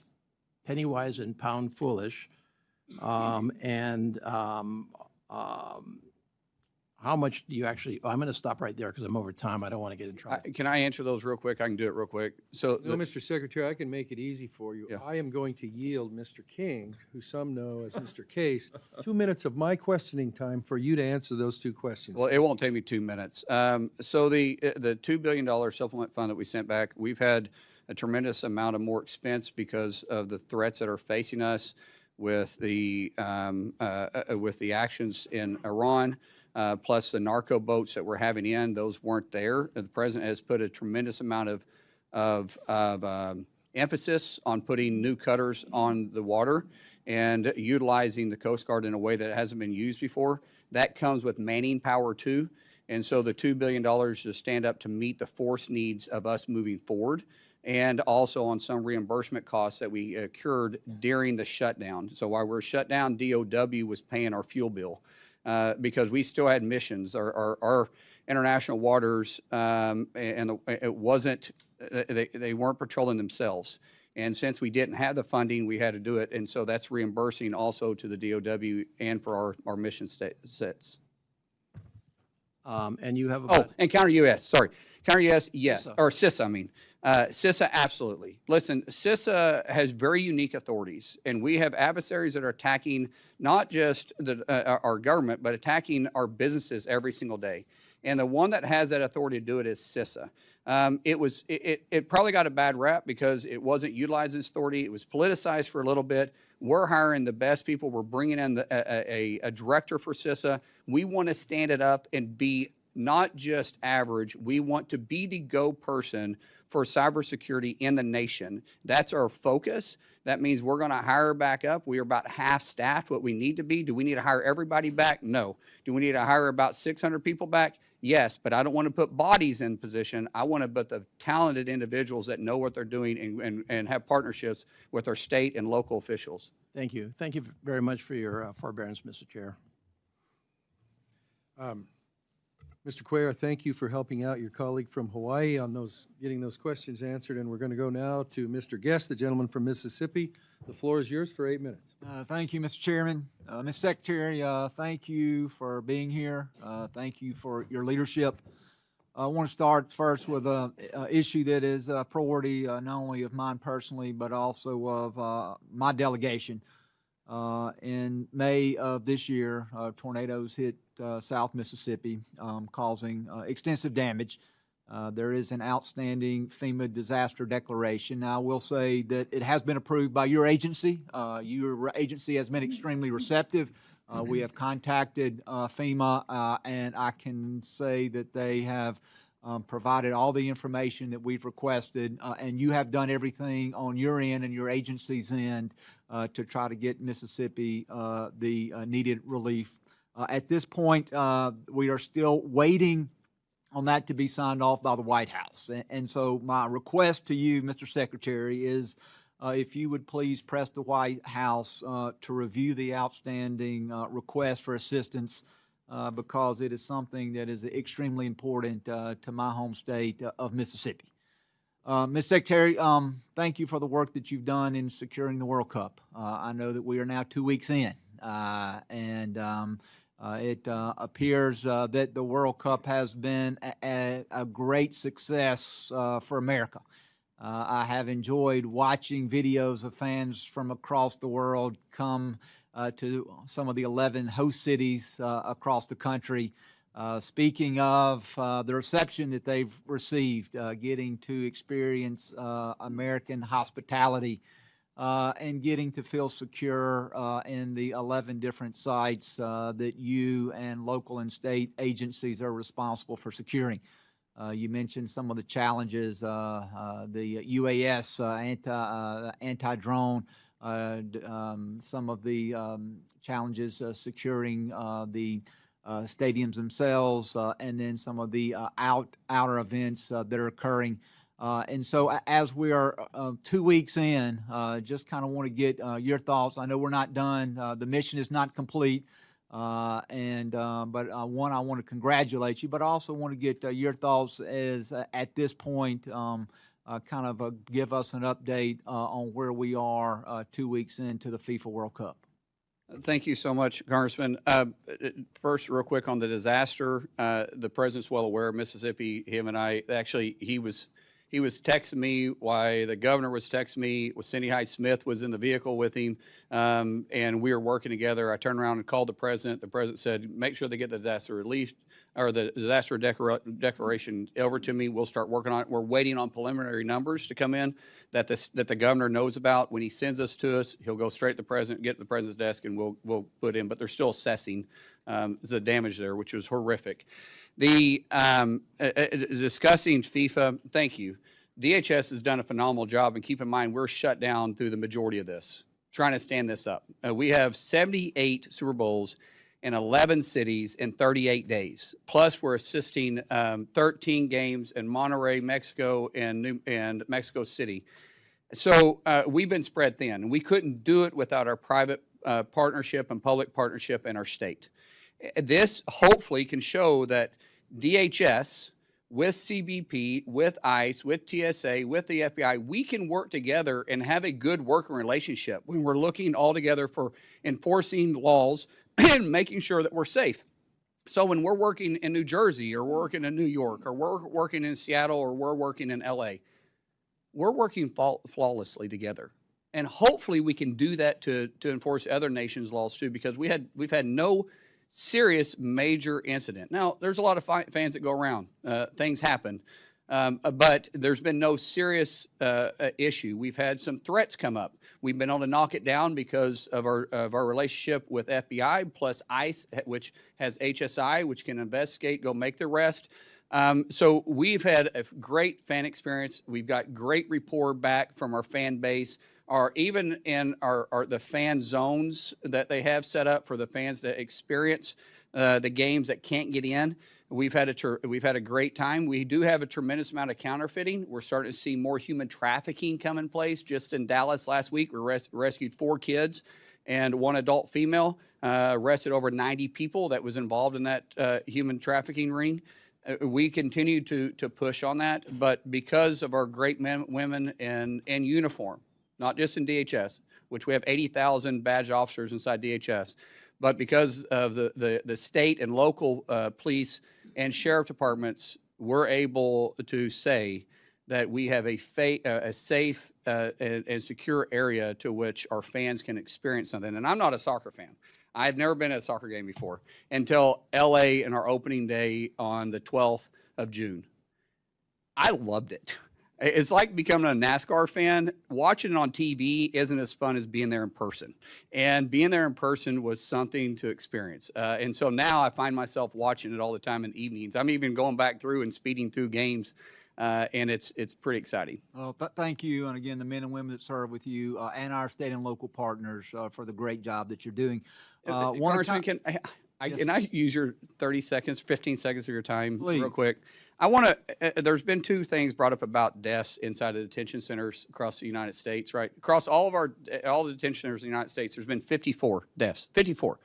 penny wise and pound foolish? How much do you actually, I'm going to stop right there because I'm over time. I don't want to get in trouble. Can I answer those real quick? I can do it real quick. So, No, Mr. Secretary, I can make it easy for you. Yeah. I am going to yield Mr. King, who some know as Mr. Case, 2 minutes of my questioning time for you to answer those 2 questions. well, it won't take me 2 minutes. So the $2 billion supplement fund that we sent back, we've had a tremendous amount of more expense because of the threats that are facing us with the actions in Iran. plus the narco boats that we're having in, those weren't there. The president has put a tremendous amount of emphasis on putting new cutters on the water and utilizing the Coast Guard in a way that hasn't been used before. That comes with manning power too. And so the $2 billion to stand up to meet the force needs of us moving forward, and also on some reimbursement costs that we incurred during the shutdown. So while we're shut down, DOW was paying our fuel bill because we still had missions. Our international waters, and it wasn't, they weren't patrolling themselves. And since we didn't have the funding, we had to do it. And so that's reimbursing also to the DOW and for our mission sets. And you have Oh, about, and counter-UAS, sorry. Counter-UAS, yes, CISA. or CISA, I mean. CISA, absolutely. Listen, CISA has very unique authorities, and we have adversaries that are attacking not just our government, but attacking our businesses every single day. And the one that has that authority to do it is CISA. It probably got a bad rap because it wasn't utilizing its authority. It was politicized for a little bit. We're hiring the best people. We're bringing in a director for CISA. We want to stand it up and be not just average. We want to be the go person for cybersecurity in the nation. That's our focus. That means we're going to hire back up. We are about half staffed what we need to be. Do we need to hire everybody back? No. Do we need to hire about 600 people back? Yes, but I don't want to put bodies in position. I want to put the talented individuals that know what they're doing and have partnerships with our state and local officials. thank you. Thank you very much for your forbearance, Mr. Chair. Mr. Cuellar, thank you for helping out your colleague from Hawaii on getting those questions answered. And we're going to go now to Mr. Guest, the gentleman from Mississippi. The floor is yours for 8 minutes. Thank you, Mr. Chairman. Ms. Secretary, thank you for being here. Thank you for your leadership. I want to start first with an issue that is a priority not only of mine personally, but also of my delegation. In May of this year, tornadoes hit South Mississippi, causing extensive damage. There is an outstanding FEMA disaster declaration. Now, I will say that it has been approved by your agency. Your agency has been extremely receptive. We have contacted FEMA, and I can say that they have provided all the information that we've requested, and you have done everything on your end and your agency's end to try to get Mississippi the needed relief. At this point, we are still waiting on that to be signed off by the White House. And so my request to you, Mr. Secretary, is if you would please press the White House to review the outstanding request for assistance because it is something that is extremely important to my home state of Mississippi. Ms. Secretary, thank you for the work that you've done in securing the World Cup. I know that we are now 2 weeks in, and it appears that the World Cup has been a great success for America. I have enjoyed watching videos of fans from across the world come to some of the 11 host cities across the country. Speaking of the reception that they've received, getting to experience American hospitality and getting to feel secure in the 11 different sites that you and local and state agencies are responsible for securing. You mentioned some of the challenges, the UAS, anti-drone, some of the challenges securing the stadiums themselves, and then some of the outer events that are occurring. And so as we are 2 weeks in, just kind of want to get your thoughts. I know we're not done. The mission is not complete. But one, I want to congratulate you, but I also want to get your thoughts as at this point, kind of give us an update on where we are 2 weeks into the FIFA World Cup. Thank you so much, Congressman. First, real quick on the disaster, the president's well aware of Mississippi. Him and I, actually, he was texting me while the governor was texting me. Cindy Hyde-Smith was in the vehicle with him, and we were working together. I turned around and called the president. The president said, make sure they get the disaster relief or the disaster declaration over to me. We'll start working on it. We're waiting on preliminary numbers to come in that the governor knows about. When he sends us to us, he'll go straight to the president, get to the president's desk, and we'll put in. But they're still assessing the damage there, which was horrific. The discussing FIFA, thank you. DHS has done a phenomenal job, and keep in mind, we're shut down through the majority of this, trying to stand this up. We have 78 Super Bowls in 11 cities in 38 days. Plus, we're assisting 13 games in Monterrey, Mexico, and Mexico City. So we've been spread thin. We couldn't do it without our private partnership and public partnership in our state. This hopefully can show that DHS, with CBP, with ICE, with TSA, with the FBI, we can work together and have a good working relationship when we're looking all together for enforcing laws and making sure that we're safe. So when we're working in New Jersey, or we're working in New York, or we're working in Seattle, or we're working in LA, we're working flawlessly together. And hopefully we can do that to enforce other nations' laws too, because we've had no serious major incident. Now, there's a lot of fans that go around. Things happen. But there's been no serious issue. We've had some threats come up. We've been able to knock it down because of our relationship with FBI, plus ICE, which has HSI, which can investigate, go make the arrest. So we've had a great fan experience. We've got great rapport back from our fan base. Even in the fan zones that they have set up for the fans to experience the games that can't get in, we've had a great time. We do have a tremendous amount of counterfeiting. We're starting to see more human trafficking come in place. Just in Dallas last week, we rescued 4 kids and 1 adult female, arrested over 90 people that was involved in that human trafficking ring. We continue to push on that, but because of our great men, women in uniform, not just in DHS, which we have 80,000 badge officers inside DHS, but because of the state and local police and sheriff departments, we're able to say that we have a safe and secure area to which our fans can experience something. And I'm not a soccer fan. I've never been at a soccer game before until LA in our opening day on the 12th of June. I loved it. It's like becoming a NASCAR fan. Watching it on TV isn't as fun as being there in person. And being there in person was something to experience. And so now I find myself watching it all the time in evenings. I'm even going back through and speeding through games, and it's pretty exciting. Well, thank you, and again, the men and women that serve with you and our state and local partners for the great job that you're doing. Congressman, can I use your 30 seconds, 15 seconds of your time real quick? There's been 2 things brought up about deaths inside of detention centers across the United States, right? Across all the detention centers in the United States, there's been 54 deaths, 54,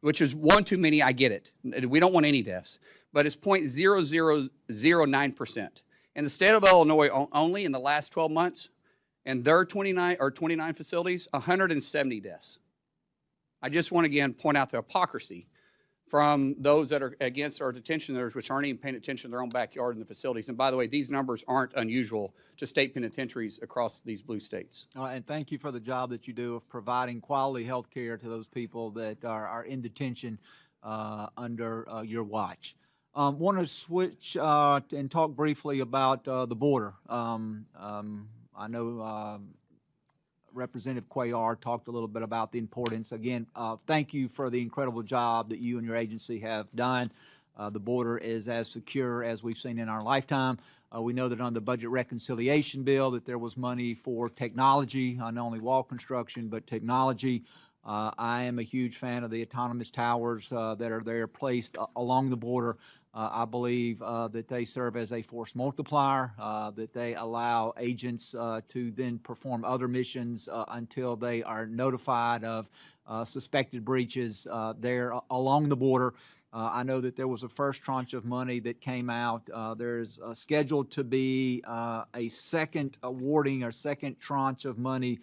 which is one too many. I get it. We don't want any deaths, but it's 0.0009%. In the state of Illinois only in the last 12 months, and their 29 facilities, 170 deaths. I just want to again point out the hypocrisy from those that are against our detention centers, which aren't even paying attention to their own backyard in the facilities. And by the way, these numbers aren't unusual to state penitentiaries across these blue states. And thank you for the job that you do of providing quality health care to those people that are in detention under your watch. Want to switch and talk briefly about the border. I know Representative Cuellar talked a little bit about the importance. Again, thank you for the incredible job that you and your agency have done. The border is as secure as we've seen in our lifetime. We know that on the budget reconciliation bill that there was money for technology, not only wall construction, but technology. I am a huge fan of the autonomous towers that are there placed along the border. I believe that they serve as a force multiplier, that they allow agents to then perform other missions until they are notified of suspected breaches there along the border. I know that there was a first tranche of money that came out. There's scheduled to be a second awarding or second tranche of money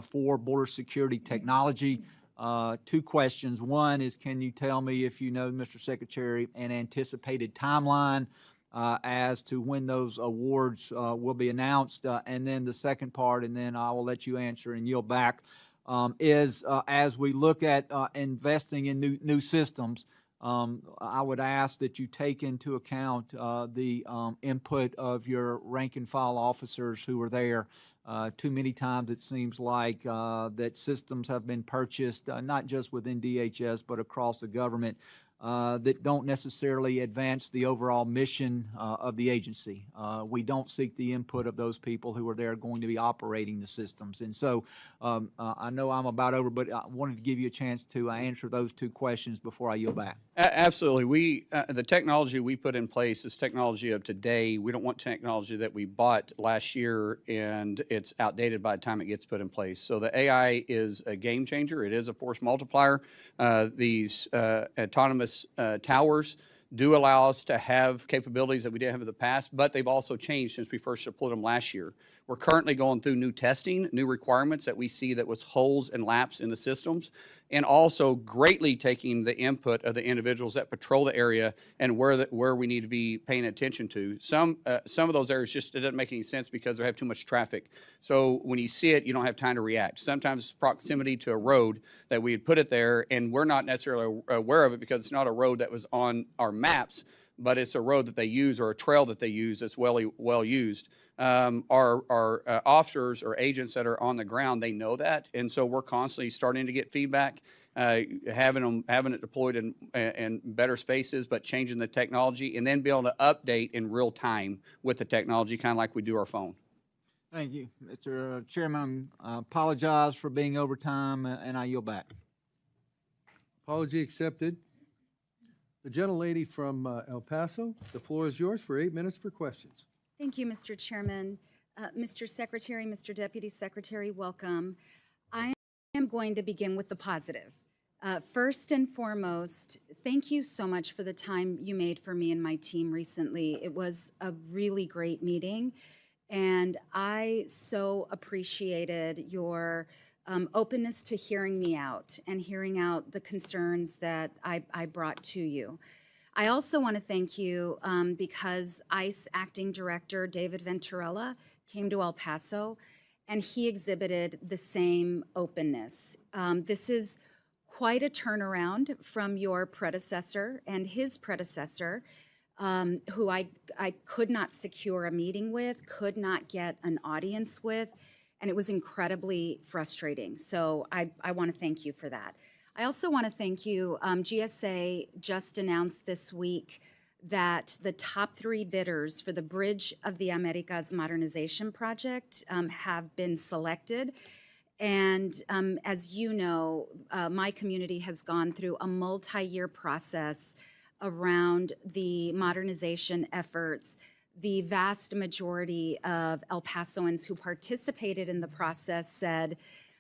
for border security technology. 2 questions. One is, can you tell me, if you know, Mr. Secretary, an anticipated timeline as to when those awards will be announced? And then the second part, and then I will let you answer and yield back, is as we look at investing in new systems, I would ask that you take into account the input of your rank and file officers who are there. Too many times it seems like that systems have been purchased, not just within DHS, but across the government, that don't necessarily advance the overall mission of the agency. We don't seek the input of those people who are there going to be operating the systems. And so I know I'm about over, but I wanted to give you a chance to answer those two questions before I yield back. Absolutely. The technology we put in place is technology of today. We don't want technology that we bought last year and it's outdated by the time it gets put in place. So the AI is a game changer. It is a force multiplier. These autonomous towers do allow us to have capabilities that we didn't have in the past, but they've also changed since we first deployed them last year. We're currently going through new testing, new requirements that we see that was holes and laps in the systems, and also greatly taking the input of the individuals that patrol the area and where we need to be paying attention to. Some of those areas just, it doesn't make any sense because they have too much traffic. So when you see it, you don't have time to react. Sometimes it's proximity to a road that we had put it there, and we're not necessarily aware of it because it's not a road that was on our maps, but it's a road that they use or a trail that they use that's well used. Our officers or agents that are on the ground, they know that, and so we're constantly starting to get feedback, having it deployed in better spaces, but changing the technology and then be able to update in real time with the technology, kind of like we do our phone. Thank you, Mr. Chairman. I apologize for being over time, and I yield back. Apology accepted. The gentlelady from El Paso, the floor is yours for 8 minutes for questions. Thank you, Mr. Chairman. Mr. Secretary, Mr. Deputy Secretary, welcome. I am going to begin with the positive. First and foremost, thank you so much for the time you made for me and my team recently. It was a really great meeting, and I so appreciated your openness to hearing me out and hearing out the concerns that I brought to you. I also want to thank you because ICE Acting Director David Venturella came to El Paso and he exhibited the same openness. This is quite a turnaround from your predecessor and his predecessor, who I could not secure a meeting with, could not get an audience with, and it was incredibly frustrating. So I want to thank you for that. I also want to thank you. GSA just announced this week that the top 3 bidders for the Bridge of the Americas modernization project have been selected. And as you know, my community has gone through a multi-year process around the modernization efforts. The vast majority of El Pasoans who participated in the process said,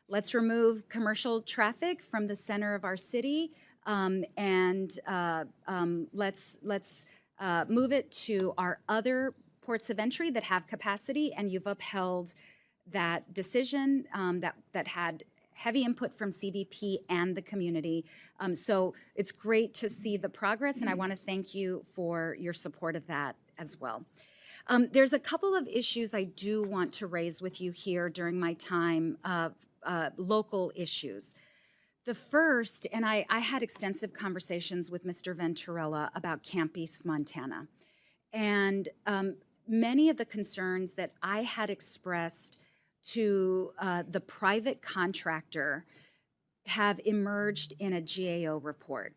let's remove commercial traffic from the center of our city and let's move it to our other ports of entry that have capacity, and you've upheld that decision that had heavy input from CBP and the community. So it's great to see the progress, and I want to thank you for your support of that as well. There's a couple of issues I do want to raise with you here during my time, local issues. The first, and I had extensive conversations with Mr. Venturella about Camp East, Montana. And many of the concerns that I had expressed to the private contractor have emerged in a GAO report.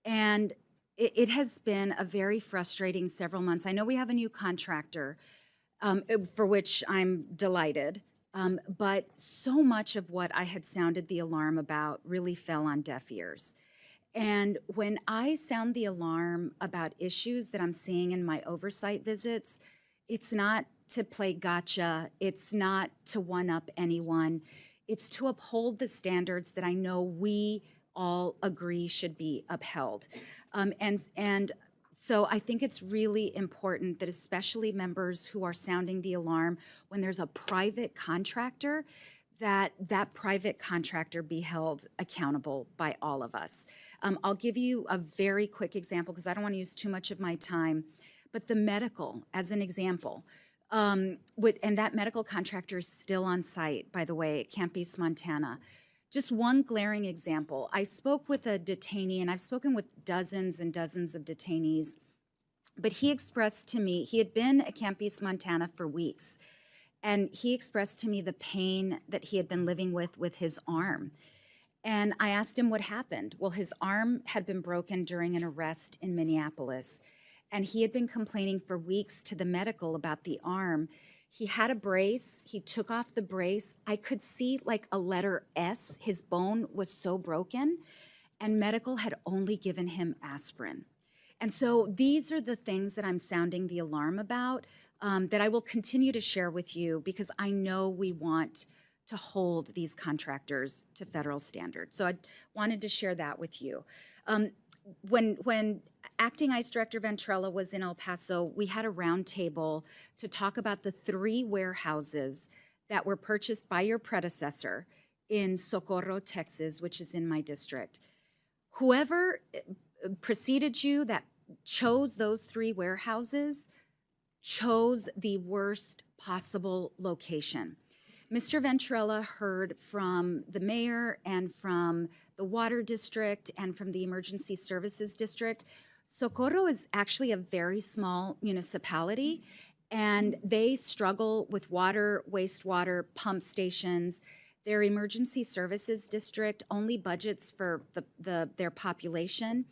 And it has been a very frustrating several months. I know we have a new contractor, for which I'm delighted, but so much of what I had sounded the alarm about really fell on deaf ears. And when I sound the alarm about issues that I'm seeing in my oversight visits, it's not to play gotcha, it's not to one-up anyone, it's to uphold the standards that I know we all agree should be upheld. And so I think it's really important that especially members who are sounding the alarm when there's a private contractor, that private contractor be held accountable by all of us. I'll give you a very quick example because I don't want to use too much of my time, but the medical as an example. And that medical contractor is still on site, by the way, at Camp East, Montana. Just one glaring example. I spoke with a detainee, and I've spoken with dozens and dozens of detainees, but he expressed to me, he had been at Camp East, Montana for weeks, and he expressed to me the pain that he had been living with his arm. And I asked him what happened. Well, his arm had been broken during an arrest in Minneapolis, and he had been complaining for weeks to the medical about the arm. He had a brace. He took off the brace. I could see like a letter S. His bone was so broken, and medical had only given him aspirin. And so these are the things that I'm sounding the alarm about, that I will continue to share with you, because I know we want to hold these contractors to federal standards. So I wanted to share that with you. When Acting ICE Director Ventrella was in El Paso, we had a roundtable to talk about the 3 warehouses that were purchased by your predecessor in Socorro, Texas, which is in my district. Whoever preceded you that chose those 3 warehouses chose the worst possible location. Mr. Ventrella heard from the mayor and from the water district and from the emergency services district. Socorro is actually a very small municipality, and they struggle with water, wastewater, pump stations. Their emergency services district only budgets for their population.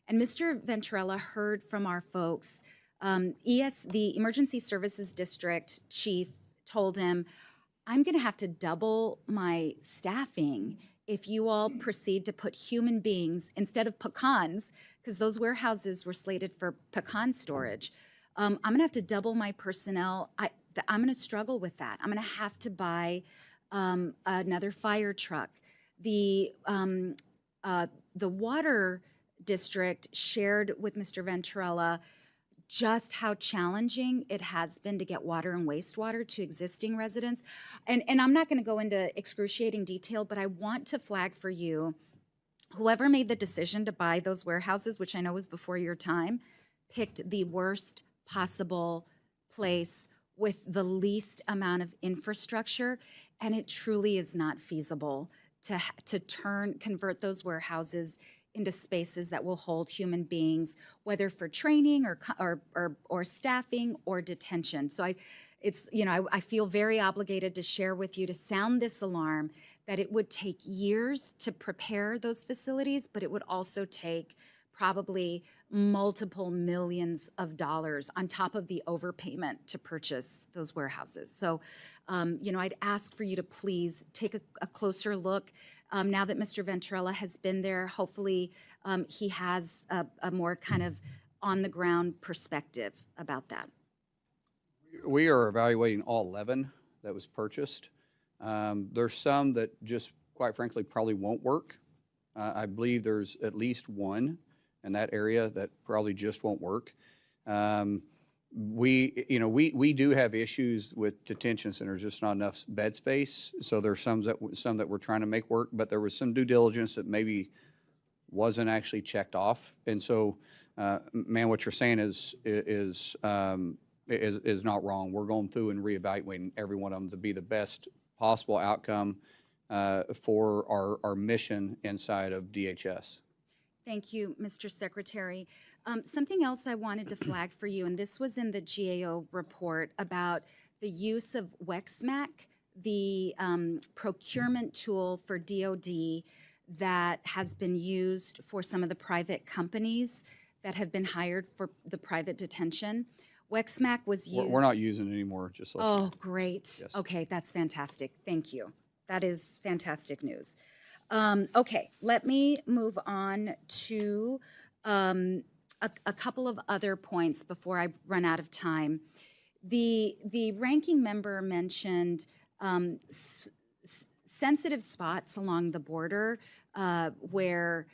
And Mr. Ventrella heard from our folks. The emergency services district chief told him, I'm going to have to double my staffing if you all proceed to put human beings instead of pecans, because those warehouses were slated for pecan storage. I'm going to have to double my personnel. I'm going to struggle with that. I'm going to have to buy another fire truck. The water district shared with Mr. Ventrella just how challenging it has been to get water and wastewater to existing residents. And I'm not going to go into excruciating detail, but I want to flag for you, whoever made the decision to buy those warehouses, which I know was before your time, picked the worst possible place with the least amount of infrastructure, and it truly is not feasible to convert those warehouses into spaces that will hold human beings, whether for training or staffing or detention. So I feel very obligated to share with you, to sound this alarm, that it would take years to prepare those facilities, but it would also take probably multiple millions of dollars on top of the overpayment to purchase those warehouses. So, I'd ask for you to please take a closer look. Now that Mr. Ventrella has been there, hopefully he has a more kind of on-the-ground perspective about that. We are evaluating all 11 that was purchased. There's some that just, quite frankly, probably won't work. I believe there's at least one in that area that probably just won't work. We do have issues with detention centers, just not enough bed space. So there's some that we're trying to make work, but there was some due diligence that maybe wasn't actually checked off. And so, man, what you're saying is not wrong. We're going through and reevaluating every one of them to be the best possible outcome for our mission inside of DHS. Thank you, Mr. Secretary. Something else I wanted to flag for you, and this was in the GAO report about the use of WEXMAC, the procurement tool for DOD that has been used for some of the private companies that have been hired for the private detention. WEXMAC was used. We're not using it anymore, just like. Oh, great. Yes. Okay, that's fantastic. Thank you. That is fantastic news. Okay, let me move on to a couple of other points before I run out of time. The ranking member mentioned sensitive spots along the border where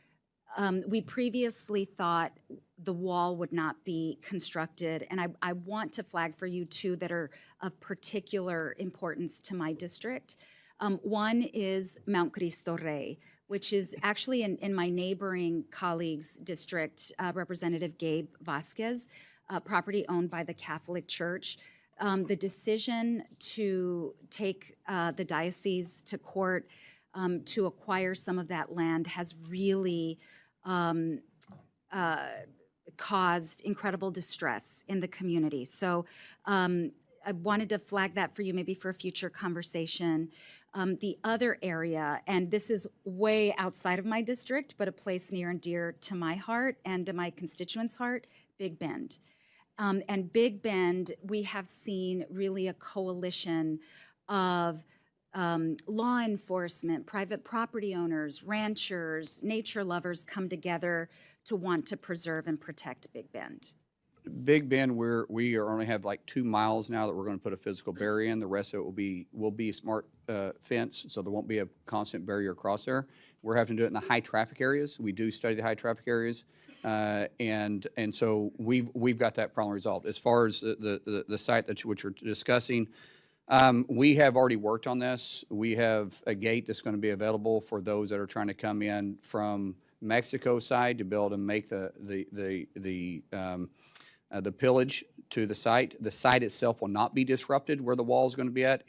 we previously thought the wall would not be constructed. And I want to flag for you two that are of particular importance to my district. One is Mount Cristo Rey, which is actually in my neighboring colleague's district, Representative Gabe Vasquez, property owned by the Catholic Church. The decision to take the diocese to court to acquire some of that land has really caused incredible distress in the community. So I wanted to flag that for you, maybe for a future conversation. The other area, and this is way outside of my district, but a place near and dear to my heart and to my constituents' heart, Big Bend. And Big Bend, we have seen really a coalition of law enforcement, private property owners, ranchers, nature lovers come together to want to preserve and protect Big Bend. Big Bend, we only have like 2 miles now that we're going to put a physical barrier in. The rest of it will be smart fence, so there won't be a constant barrier across there. We're having to do it in the high traffic areas. We do study the high traffic areas, and so we've got that problem resolved. As far as the site which you're discussing, we have already worked on this. We have a gate that's going to be available for those that are trying to come in from Mexico side to be able to make the pillage to the site. The site itself will not be disrupted where the wall is going to be at.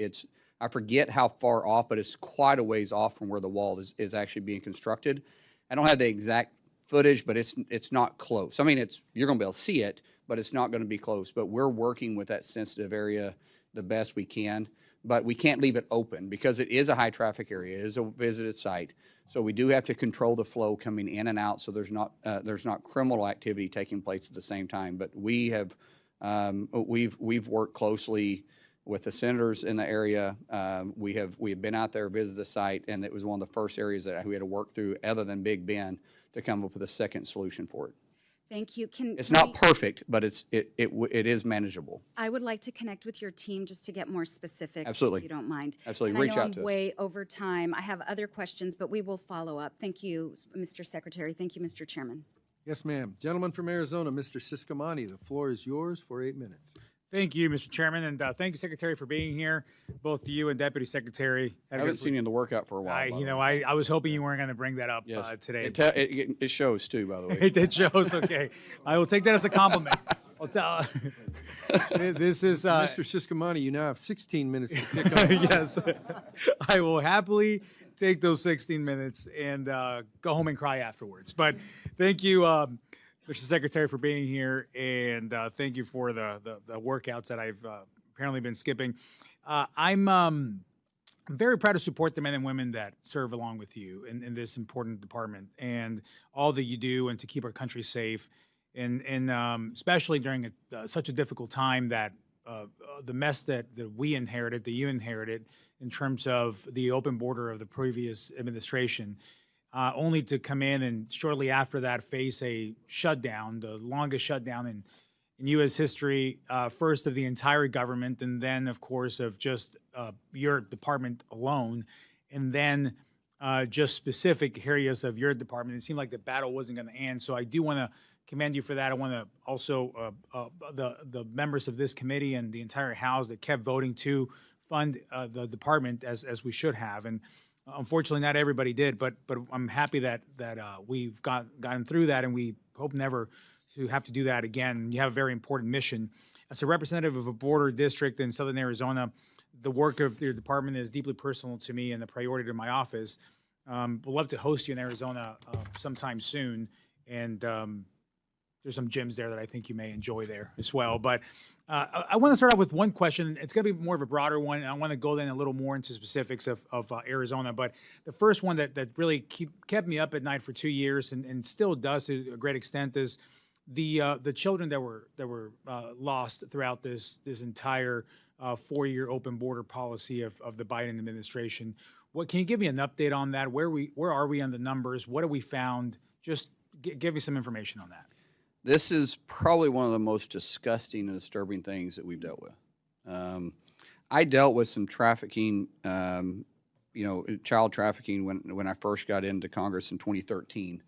I forget how far off, but it's quite a ways off from where the wall is actually being constructed. I don't have the exact footage, but it's not close. I mean, you're going to be able to see it, but it's not going to be close. But we're working with that sensitive area the best we can. But we can't leave it open because it is a high traffic area. It is a visited site. So we do have to control the flow coming in and out so there's not criminal activity taking place at the same time. But we've worked closely with the senators in the area. We have been out there, visited the site, and it was one of the first areas that we had to work through other than Big Bend to come up with a second solution for it. Thank you. It's not perfect, but it is manageable. I would like to connect with your team just to get more specifics. Absolutely. If you don't mind. Absolutely. And Reach I know out to I'm us. way over time. I have other questions, but we will follow up. Thank you, Mr. Secretary. Thank you, Mr. Chairman. Yes, ma'am. Gentleman from Arizona, Mr. Siscomani, the floor is yours for 8 minutes. Thank you, Mr. Chairman, and thank you, Secretary, for being here. Both you and Deputy Secretary. I haven't seen you in the workout for a while. I was hoping you weren't going to bring that up today. It shows too, by the way. It shows. Okay, I will take that as a compliment. I'll tell. This is Mr. Siscomani, you now have 16 minutes to pick up. Yes, I will happily take those 16 minutes and go home and cry afterwards. But thank you, Mr. Secretary, for being here, and thank you for the workouts that I've apparently been skipping. I'm very proud to support the men and women that serve along with you in this important department and all that you do and to keep our country safe, and especially during such a difficult time that the mess that we inherited, that you inherited in terms of the open border of the previous administration. Only to come in and shortly after that face a shutdown, the longest shutdown in U.S. history, first of the entire government, and then, of course, of just your department alone, and then just specific areas of your department. It seemed like the battle wasn't going to end, so I do want to commend you for that. I want to also the members of this committee and the entire House that kept voting to fund the department as we should have. And unfortunately, not everybody did, but I'm happy that we've gotten through that, and we hope never to have to do that again. You have a very important mission. As a representative of a border district in southern Arizona, the work of your department is deeply personal to me and a priority to my office. We'd love to host you in Arizona sometime soon, and there's some gyms there that I think you may enjoy there as well. But I want to start out with one question. It's going to be more of a broader one, and I want to go then a little more into specifics of Arizona. But the first one that really kept me up at night for 2 years and still does to a great extent is the children that were lost throughout this entire 4-year open border policy of the Biden administration. Can you give me an update on that? Where are we on the numbers? What have we found? Just give me some information on that. This is probably one of the most disgusting and disturbing things that we've dealt with. I dealt with some trafficking, child trafficking when I first got into Congress in 2013.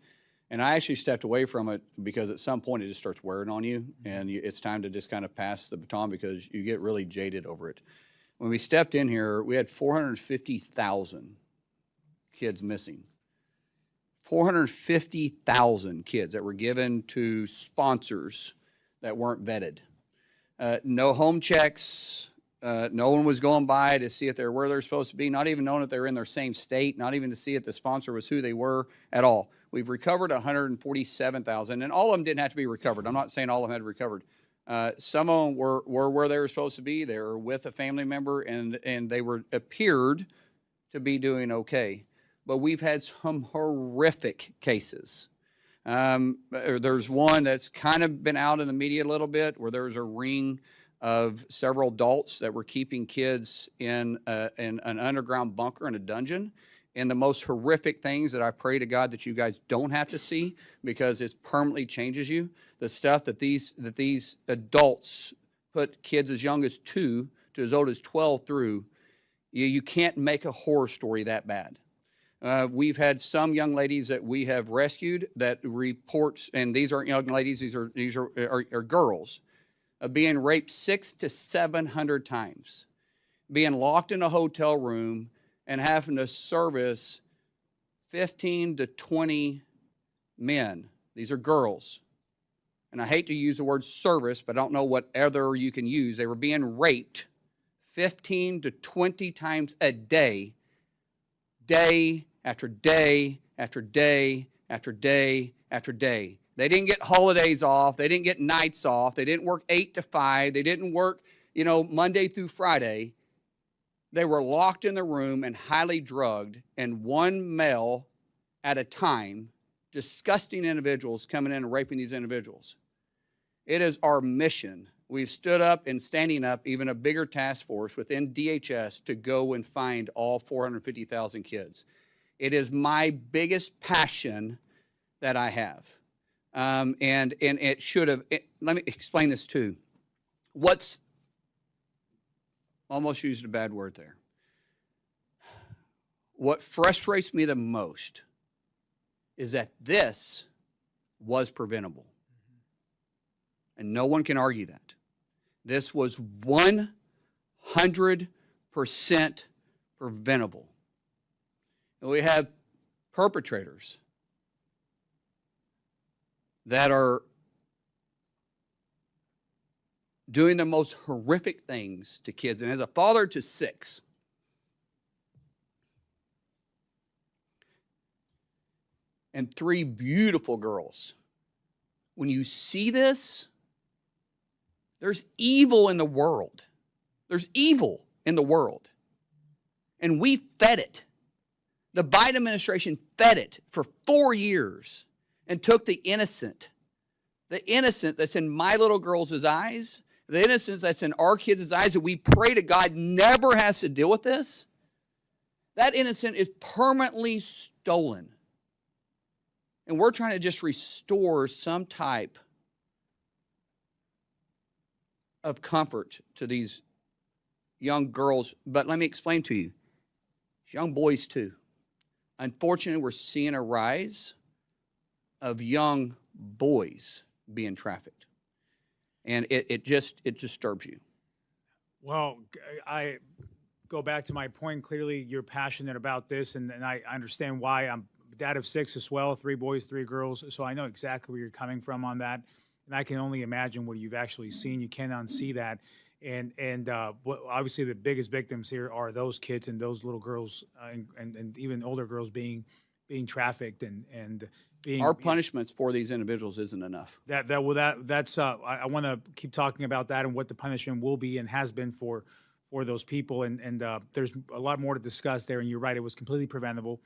And I actually stepped away from it because at some point it just starts wearing on you, and it's time to just kind of pass the baton because you get really jaded over it. When we stepped in here, we had 450,000 kids missing. 450,000 kids that were given to sponsors that weren't vetted. No home checks, No one was going by to see if they're where they're supposed to be, not even knowing if they're in their same state, not even to see if the sponsor was who they were at all. We've recovered 147,000, and all of them didn't have to be recovered. I'm not saying all of them had recovered. Some of them were where they were supposed to be. They were with a family member, and they appeared to be doing okay. But we've had some horrific cases. There's one that's kind of been out in the media a little bit, where there was a ring of several adults that were keeping kids in an underground bunker in a dungeon. And the most horrific things that I pray to God that you guys don't have to see, because it permanently changes you. The stuff that these adults put kids as young as 2 to as old as 12 through, you can't make a horror story that bad. We've had some young ladies that we have rescued that reports, and these aren't young ladies, these are girls, being raped 600 to 700 times, being locked in a hotel room and having to service 15 to 20 men. These are girls. And I hate to use the word service, but I don't know what other you can use. They were being raped 15 to 20 times a day, day after day after day after day after day. They didn't get holidays off. They didn't get nights off. They didn't work 8 to 5. They didn't work, Monday through Friday. They were locked in the room and highly drugged, and one male at a time, disgusting individuals coming in and raping these individuals. It is our mission. We've stood up and standing up even a bigger task force within DHS to go and find all 450,000 kids. It is my biggest passion that I have. And it should have, let me explain this too. Almost used a bad word there. What frustrates me the most is that this was preventable. And no one can argue that. This was 100% preventable. And we have perpetrators that are doing the most horrific things to kids. And as a father to 6, and 3 beautiful girls, when you see this, there's evil in the world. There's evil in the world. And we fed it. The Biden administration fed it for 4 years and took the innocent that's in my little girl's eyes, the innocence that's in our kids' eyes, that we pray to God never has to deal with this. That innocent is permanently stolen. And we're trying to just restore some type of comfort to these young girls. But let me explain to you, young boys too. Unfortunately, we're seeing a rise of young boys being trafficked. And it disturbs you. Well, I go back to my point. Clearly, you're passionate about this, and I understand why. I'm a dad of 6 as well, 3 boys, 3 girls, so I know exactly where you're coming from on that. And I can only imagine what you've actually seen. You can't unsee that. And obviously the biggest victims here are those kids and those little girls and even older girls being trafficked and being. Our punishments for these individuals isn't enough. That's I want to keep talking about that and what the punishment will be and has been for those people. And there's a lot more to discuss there. And you're right, it was completely preventable.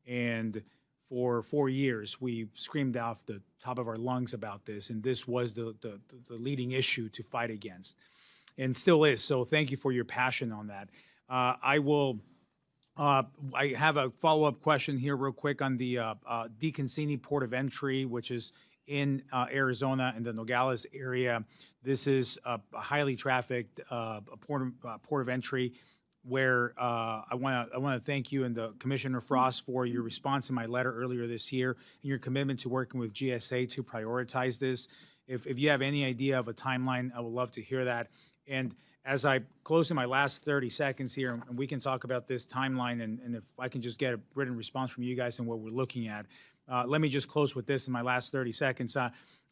And for 4 years, we screamed off the top of our lungs about this, and this was the leading issue to fight against, and still is. So thank you for your passion on that. I have a follow-up question here real quick on the DeConcini Port of Entry, which is in Arizona in the Nogales area. This is a highly trafficked port of entry, where I want to thank you and the Commissioner Frost for your response in my letter earlier this year and your commitment to working with GSA to prioritize this. If you have any idea of a timeline, I would love to hear that. And as I close in my last 30 seconds here, and we can talk about this timeline, and if I can just get a written response from you guys and what we're looking at. Let me just close with this in my last 30 seconds.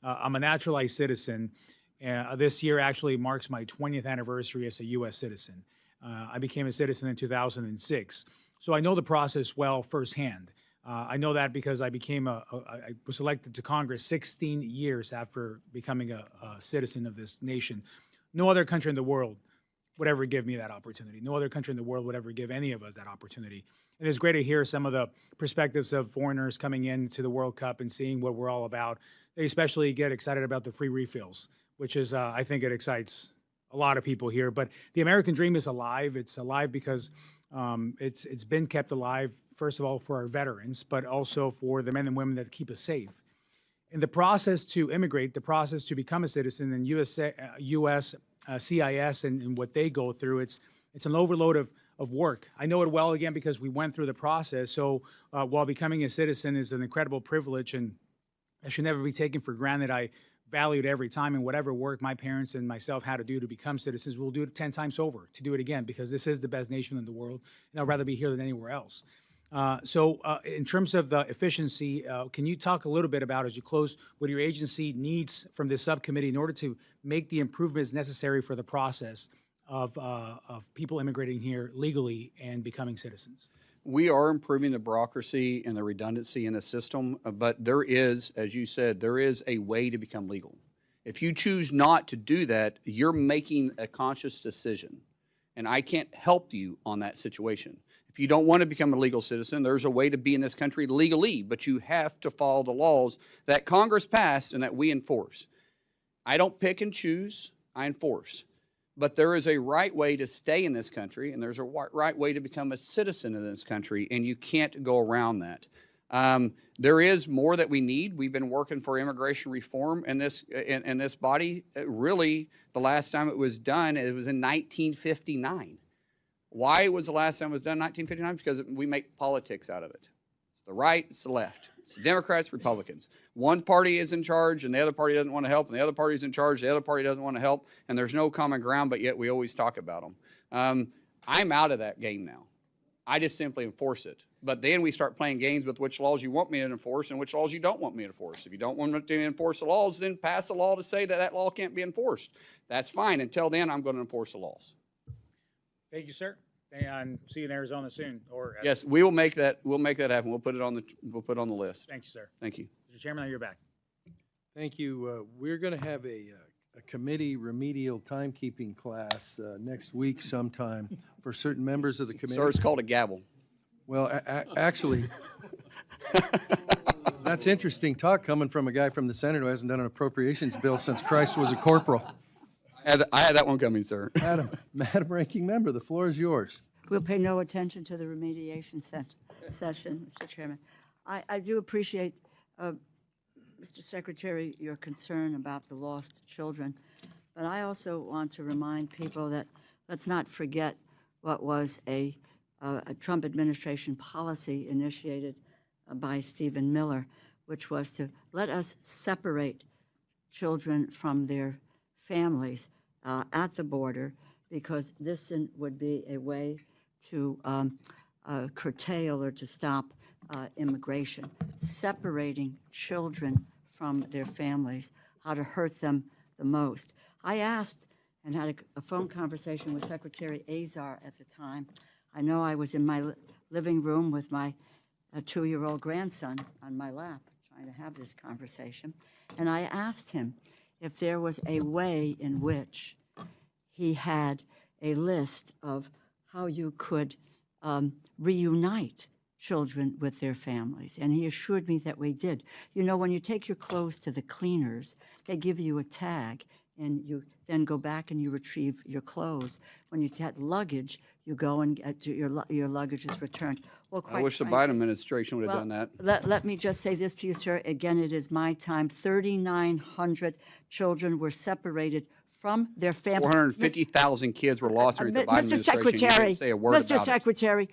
I'm a naturalized citizen, This year actually marks my 20th anniversary as a U.S. citizen. I became a citizen in 2006. So I know the process well firsthand. I know that because I was elected to Congress 16 years after becoming a citizen of this nation. No other country in the world would ever give me that opportunity. No other country in the world would ever give any of us that opportunity. And it's great to hear some of the perspectives of foreigners coming into the World Cup and seeing what we're all about. They especially get excited about the free refills, which is, I think it excites a lot of people here. But the American dream is alive. It's alive because it's been kept alive, first of all, for our veterans, but also for the men and women that keep us safe. In the process to immigrate, the process to become a citizen in U.S. CIS and what they go through, it's an overload of work. I know it well, again, because we went through the process. So while becoming a citizen is an incredible privilege and it should never be taken for granted, I valued every time, and whatever work my parents and myself had to do to become citizens, we'll do it 10 times over to do it again, because this is the best nation in the world, and I'd rather be here than anywhere else. So in terms of the efficiency, can you talk a little bit about, as you close, what your agency needs from this subcommittee in order to make the improvements necessary for the process of people immigrating here legally and becoming citizens? We are improving the bureaucracy and the redundancy in the system, but there is, as you said, there is a way to become legal. If you choose not to do that, you're making a conscious decision, and I can't help you on that situation. If you don't want to become a legal citizen, there's a way to be in this country legally, but you have to follow the laws that Congress passed and that we enforce. I don't pick and choose, I enforce. But there is a right way to stay in this country, and there's a right way to become a citizen in this country, and you can't go around that. There is more that we need. We've been working for immigration reform in this body. Really, the last time it was done, it was in 1959. Why was the last time it was done in 1959? Because we make politics out of it. It's the right, it's the left. It's the Democrats, Republicans. One party is in charge and the other party doesn't want to help, and the other party is in charge, the other party doesn't want to help, and there's no common ground, but yet we always talk about them. I'm out of that game now. I just simply enforce it. But then we start playing games with which laws you want me to enforce and which laws you don't want me to enforce. If you don't want me to enforce the laws, then pass a law to say that that law can't be enforced. That's fine. Until then, I'm going to enforce the laws. Thank you, sir. And see you in Arizona soon. Yes, we will make that. We'll make that happen. We'll put it on the list. Thank you, sir. Thank you, Mr. Chairman. Now you're back. Thank you. We're going to have a committee remedial timekeeping class next week sometime for certain members of the committee. Sir, it's called a gavel. Well, actually, that's interesting talk coming from a guy from the Senate who hasn't done an appropriations bill since Christ was a corporal. I had that one coming, sir. Madam Ranking Member, the floor is yours. We'll pay no attention to the remediation session, Mr. Chairman. I do appreciate, Mr. Secretary, your concern about the lost children, but I also want to remind people that let's not forget what was a Trump administration policy initiated by Stephen Miller, which was to let us separate children from their families at the border, because this would be a way to curtail or to stop immigration, separating children from their families, how to hurt them the most. I asked and had a phone conversation with Secretary Azar at the time. I know I was in my living room with my 2-year-old grandson on my lap trying to have this conversation, and I asked him if there was a way in which he had a list of how you could reunite children with their families. And he assured me that we did. You know, when you take your clothes to the cleaners, they give you a tag, and you then go back and you retrieve your clothes. When you get luggage, you go and get your luggage is returned. Well, I wish the Biden administration would have done that. Let me just say this to you, sir. Again, it is my time. 3,900 children were separated from their families. 450,000 kids were lost during the Biden administration. Mr. Secretary, you didn't say a word Mr. about Secretary,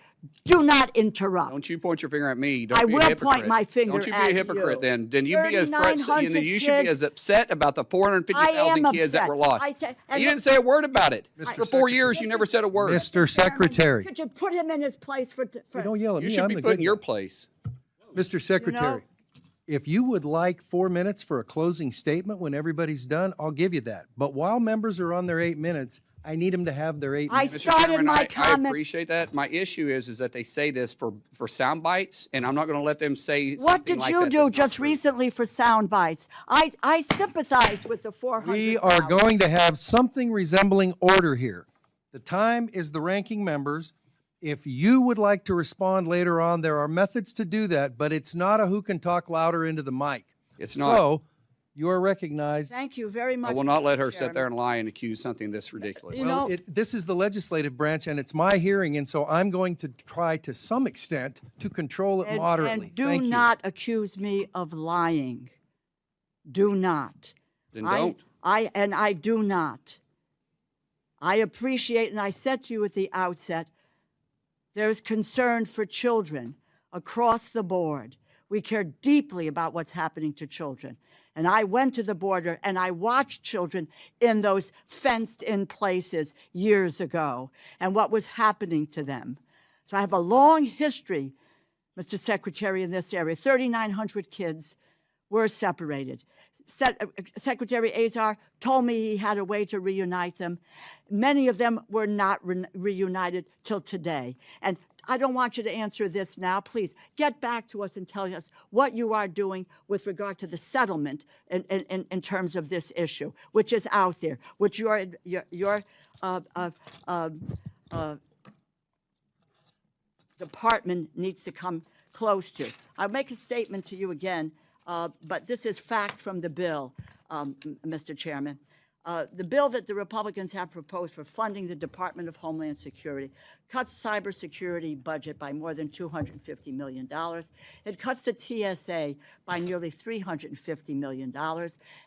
do not interrupt. Don't you point your finger at me. Don't I be a will hypocrite. point my finger Don't you at be a hypocrite you. then. Then you be a threat. You should be as upset about the 450,000 kids that were lost. You didn't say a word about it. For 4 years, you never said a word. Mr. Secretary. Could you put him in his place for Don't yell at You me. should I'm be the put in good your guy. place. Mr. Secretary, If you would like 4 minutes for a closing statement when everybody's done, I'll give you that. But while members are on their 8 minutes, I need them to have their 8 I minutes. Mr. started Chairman, my I comments. appreciate that. My issue is that they say this for sound bites, and I'm not going to let them say What something did like you that do that's not just true. recently for sound bites? I sympathize with the 400,000. We are going to have something resembling order here. The time is the ranking members. If you would like to respond later on, there are methods to do that, but it's not a who can talk louder into the mic. It's not. So, you are recognized. Thank you very much. I will not let her Mr. sit there Chairman. and lie and accuse something this ridiculous. You Well, know- this is the legislative branch, and it's my hearing, and so I'm going to try to some extent to control it moderately. And do Thank you. not accuse me of lying. Do not. Then don't. I do not. I appreciate, and I said to you at the outset, there's concern for children across the board. We care deeply about what's happening to children. And I went to the border and I watched children in those fenced-in places years ago and what was happening to them. So I have a long history, Mr. Secretary, in this area. 3,900 kids were separated. Secretary Azar told me he had a way to reunite them. Many of them were not reunited till today. And I don't want you to answer this now. Please get back to us and tell us what you are doing with regard to the settlement in terms of this issue, which is out there, which your department needs to come close to. I'll make a statement to you again, but this is fact from the bill, Mr. Chairman. The bill that the Republicans have proposed for funding the Department of Homeland Security cuts cybersecurity budget by more than $250 million. It cuts the TSA by nearly $350 million.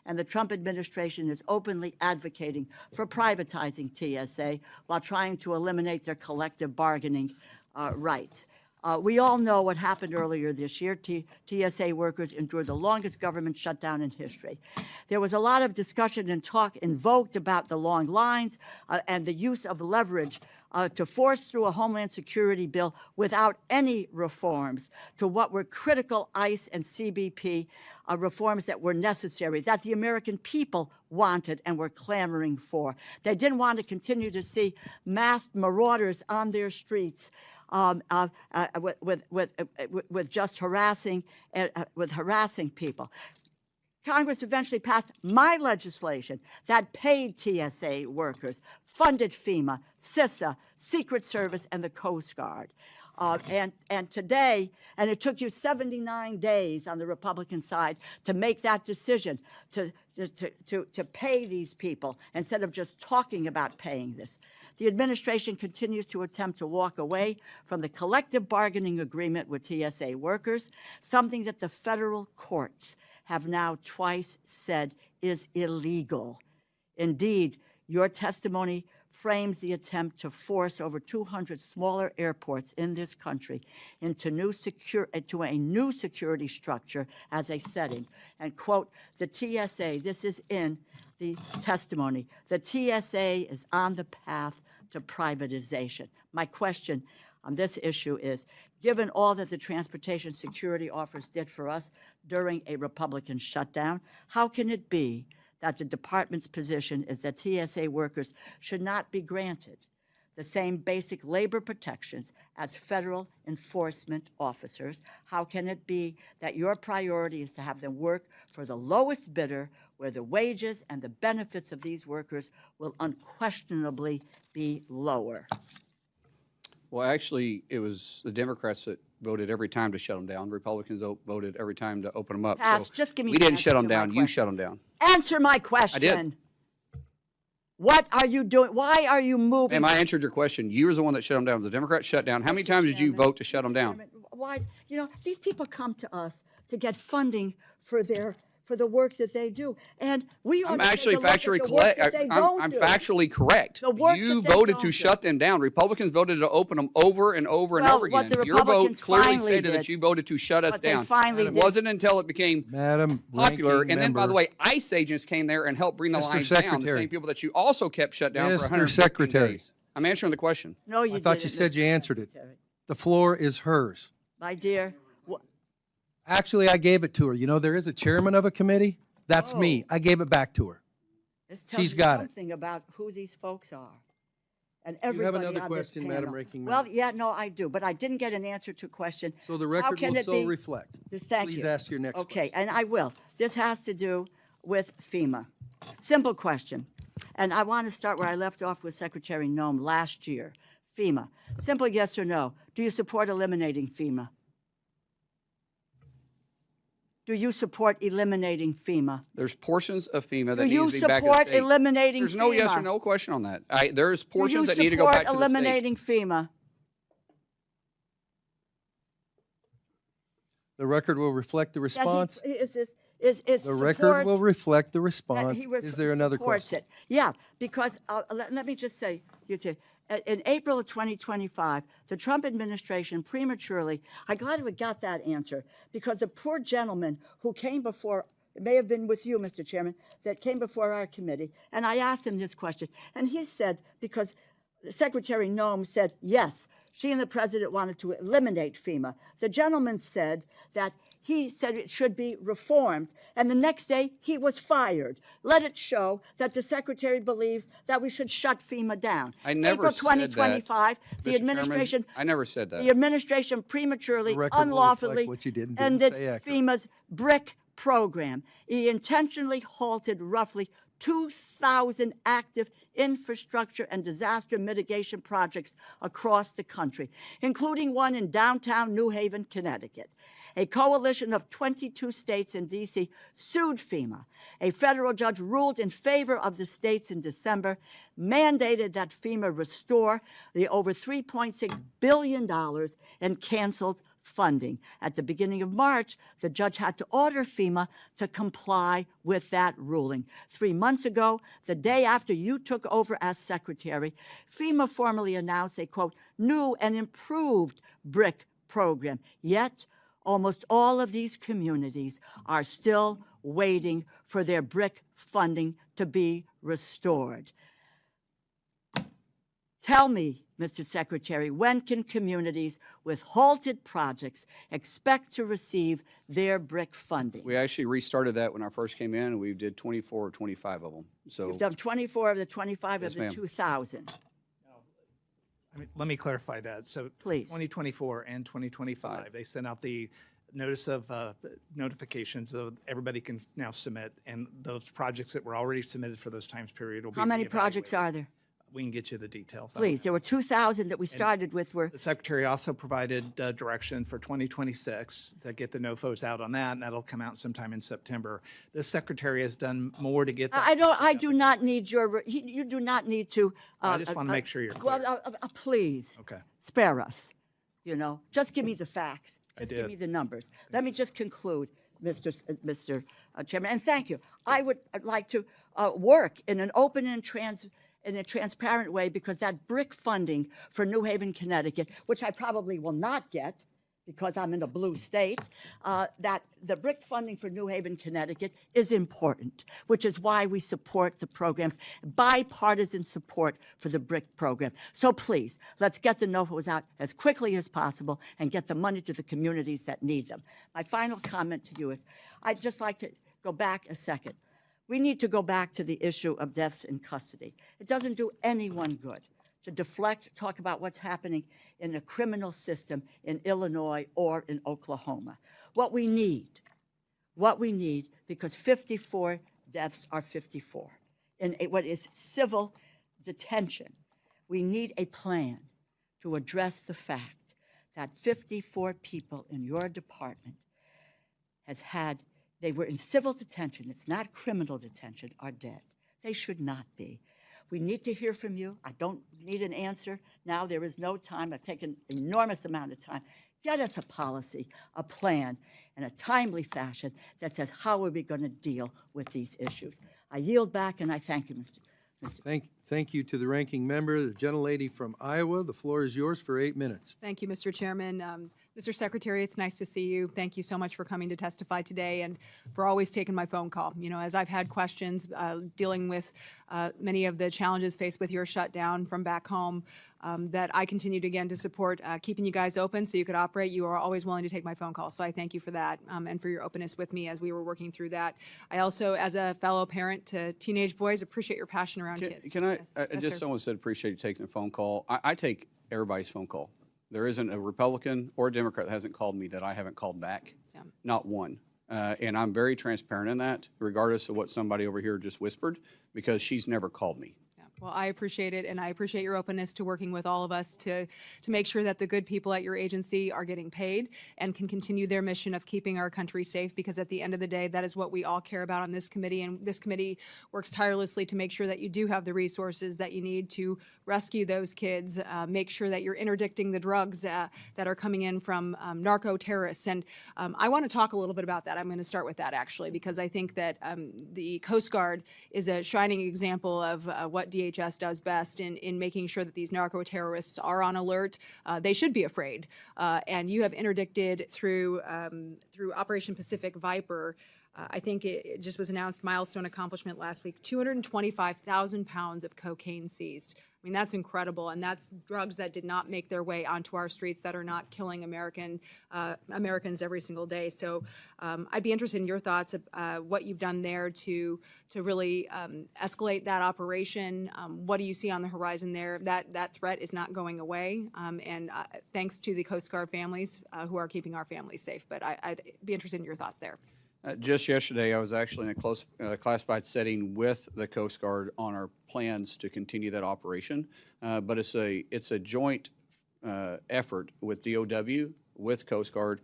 And the Trump administration is openly advocating for privatizing TSA while trying to eliminate their collective bargaining rights. We all know what happened earlier this year. TSA workers endured the longest government shutdown in history. There was a lot of discussion and talk invoked about the long lines and the use of leverage to force through a Homeland Security bill without any reforms to what were critical ICE and CBP reforms that were necessary, that the American people wanted and were clamoring for. They didn't want to continue to see masked marauders on their streets with just harassing people. Congress eventually passed my legislation that paid TSA workers, funded FEMA, CISA, Secret Service, and the Coast Guard. And today, and it took you 79 days on the Republican side to make that decision to pay these people instead of just talking about paying this. The administration continues to attempt to walk away from the collective bargaining agreement with TSA workers, something that the federal courts have now twice said is illegal. Indeed, your testimony frames the attempt to force over 200 smaller airports in this country into a new security structure as a setting. And quote, the TSA, this is in the testimony, the TSA is on the path to privatization. My question on this issue is, given all that the transportation security officers did for us during a Republican shutdown, how can it be that the department's position is that TSA workers should not be granted the same basic labor protections as federal enforcement officers? How can it be that your priority is to have them work for the lowest bidder, where the wages and the benefits of these workers will unquestionably be lower? Well, actually, it was the Democrats that voted every time to shut them down. Republicans voted every time to open them up. Pass. So Just give me we the didn't answer shut to them my down. You question. shut them down. Answer my question. What are you doing? Why are you moving? Ma'am, I answered your question. You were the one that shut them down. The Democrats shut down. How many times did you vote to shut them down? Why? You know, these people come to us to get funding for the work that they do, and we ought I'm to take actually a look at factually the work correct. that they don't I'm do. factually correct. The work You that they voted don't to do. shut them down. Republicans voted to open them over and over and Well, over what again. the Your vote Republicans clearly finally stated did, that you voted to shut us what they down. finally It did- wasn't until it became Madam popular. Ranking And then, by Member. the way, ICE agents came there and helped bring the Mr. lines down. The Secretary. same people that you also kept shut down for Mr. 115 Secretary. days. I'm answering the question. No, you I thought didn't, you said Mr. you answered it. Secretary. The floor is hers. My dear, Actually, I gave it to her. You know, there is a chairman of a committee. That's me. I gave it back to her. This tells She's you got it. something about who these folks are. And You have everybody another on this question, Madam panel. Ranking Well, Member. yeah, no, I do, but I didn't get an answer to a question. So the How record can will it so be- reflect. Thank you. Please ask your next Okay, question. and I will. This has to do with FEMA. Simple question. And I want to start where I left off with Secretary Noem last year. FEMA. Simple yes or no. Do you support eliminating FEMA? Do you support eliminating FEMA? There's portions of FEMA Do that need you to be back at support state. eliminating There's no yes or FEMA? no question on that. There's Do you portions that need to go back to support the state. eliminating FEMA? The record will reflect the That he- response. is The record will supports- reflect the that response. he was- Is there another supports question? it. Yeah, because let me just say, in April of 2025, the Trump administration prematurely, I'm glad we got that answer, because the poor gentleman who came before, it may have been with you, Mr. Chairman, that came before our committee, and I asked him this question, and he said, because Secretary Noem said, yes, she and the president wanted to eliminate FEMA. The gentleman said that he said it should be reformed, and the next day he was fired. Let it show that the secretary believes that we should shut FEMA down. I never April said that. 2025, the Mr. Chairman, administration. I never said that. The administration prematurely, The record will unlawfully reflect what you did and didn't ended say accurate. FEMA's BRIC program. He intentionally halted roughly 2,000 active infrastructure and disaster mitigation projects across the country, including one in downtown New Haven, Connecticut. A coalition of 22 states and D.C. sued FEMA. A federal judge ruled in favor of the states in December, mandated that FEMA restore the over $3.6 billion in canceled funding. At the beginning of March, the judge had to order FEMA to comply with that ruling. 3 months ago, the day after you took over as secretary, FEMA formally announced a, quote, new and improved BRIC program. Yet, almost all of these communities are still waiting for their BRIC funding to be restored. Tell me, Mr. Secretary, when can communities with halted projects expect to receive their BRIC funding? We actually restarted that when I first came in, and we did 24 or 25 of them. So You've done 24 of the 25 Yes, of the ma'am. 2,000. I mean, let me clarify that. So Please. 2024 and 2025, they sent out the notice of notifications, so everybody can now submit, and those projects that were already submitted for those times period will be How many projects reevaluated. are there? We can get you the details. on Please, that. there were 2,000 that we started with were, The secretary also provided direction for 2026 to get the NOFOs out on that, and that'll come out sometime in September. The secretary has done more to get that. I do not need your, you do not need to. I just want to make sure you're Well, clear. please. Okay. Spare us, just give me the facts. I Just give did. me the numbers. Let me just conclude, Mr. Chairman, and thank you. I would like to work in an open and in a transparent way, because that BRIC funding for New Haven, Connecticut, which I probably will not get because I'm in a blue state, that the BRIC funding for New Haven, Connecticut is important, which is why we support the programs, bipartisan support for the BRIC program. So please, let's get the NOFOs out as quickly as possible and get the money to the communities that need them. My final comment to you is, I'd just like to go back a second. We need to go back to the issue of deaths in custody. It doesn't do anyone good to deflect, talk about what's happening in the criminal system in Illinois or in Oklahoma. What we need, because 54 deaths are 54 in what is civil detention, we need a plan to address the fact that 54 people in your department they were in civil detention, it's not criminal detention, are dead. They should not be. We need to hear from you. I don't need an answer now. There is no time. I've taken an enormous amount of time. Get us a policy, a plan, in a timely fashion that says how are we going to deal with these issues. I yield back, and I thank you, Mr. Thank you to the ranking member, the gentlelady from Iowa. The floor is yours for 8 minutes. Thank you, Mr. Chairman. Mr. Secretary, it's nice to see you. Thank you so much for coming to testify today and for always taking my phone call. You know, as I've had questions dealing with many of the challenges faced with your shutdown from back home, that I continued again to support keeping you guys open so you could operate. You are always willing to take my phone call, so I thank you for that and for your openness with me as we were working through that. I also, as a fellow parent to teenage boys, appreciate your passion around kids. Can I, Yes. Yes, just sir. someone said appreciate you taking the phone call. I take everybody's phone call. There isn't a Republican or a Democrat that hasn't called me that I haven't called back. Yeah. Not one. And I'm very transparent in that, regardless of what somebody over here just whispered, because she's never called me. Yeah. Well, I appreciate it, and I appreciate your openness to working with all of us to make sure that the good people at your agency are getting paid and can continue their mission of keeping our country safe, because at the end of the day, that is what we all care about on this committee, and this committee works tirelessly to make sure that you do have the resources that you need to rescue those kids, make sure that you're interdicting the drugs that are coming in from narco-terrorists. And I want to talk a little bit about that. I'm going to start with that, actually, because I think that the Coast Guard is a shining example of what DHS does best in making sure that these narco-terrorists are on alert. They should be afraid. And you have interdicted through Operation Pacific Viper. I think it just was announced, milestone accomplishment last week, 225,000 pounds of cocaine seized. I mean, that's incredible, and that's drugs that did not make their way onto our streets, that are not killing Americans every single day. So I'd be interested in your thoughts of what you've done there to really escalate that operation. What do you see on the horizon there? That threat is not going away, and thanks to the Coast Guard families who are keeping our families safe. But I'd be interested in your thoughts there. Just yesterday, I was actually in a close classified setting with the Coast Guard on our plans to continue that operation. But it's a joint effort with DOW, with Coast Guard,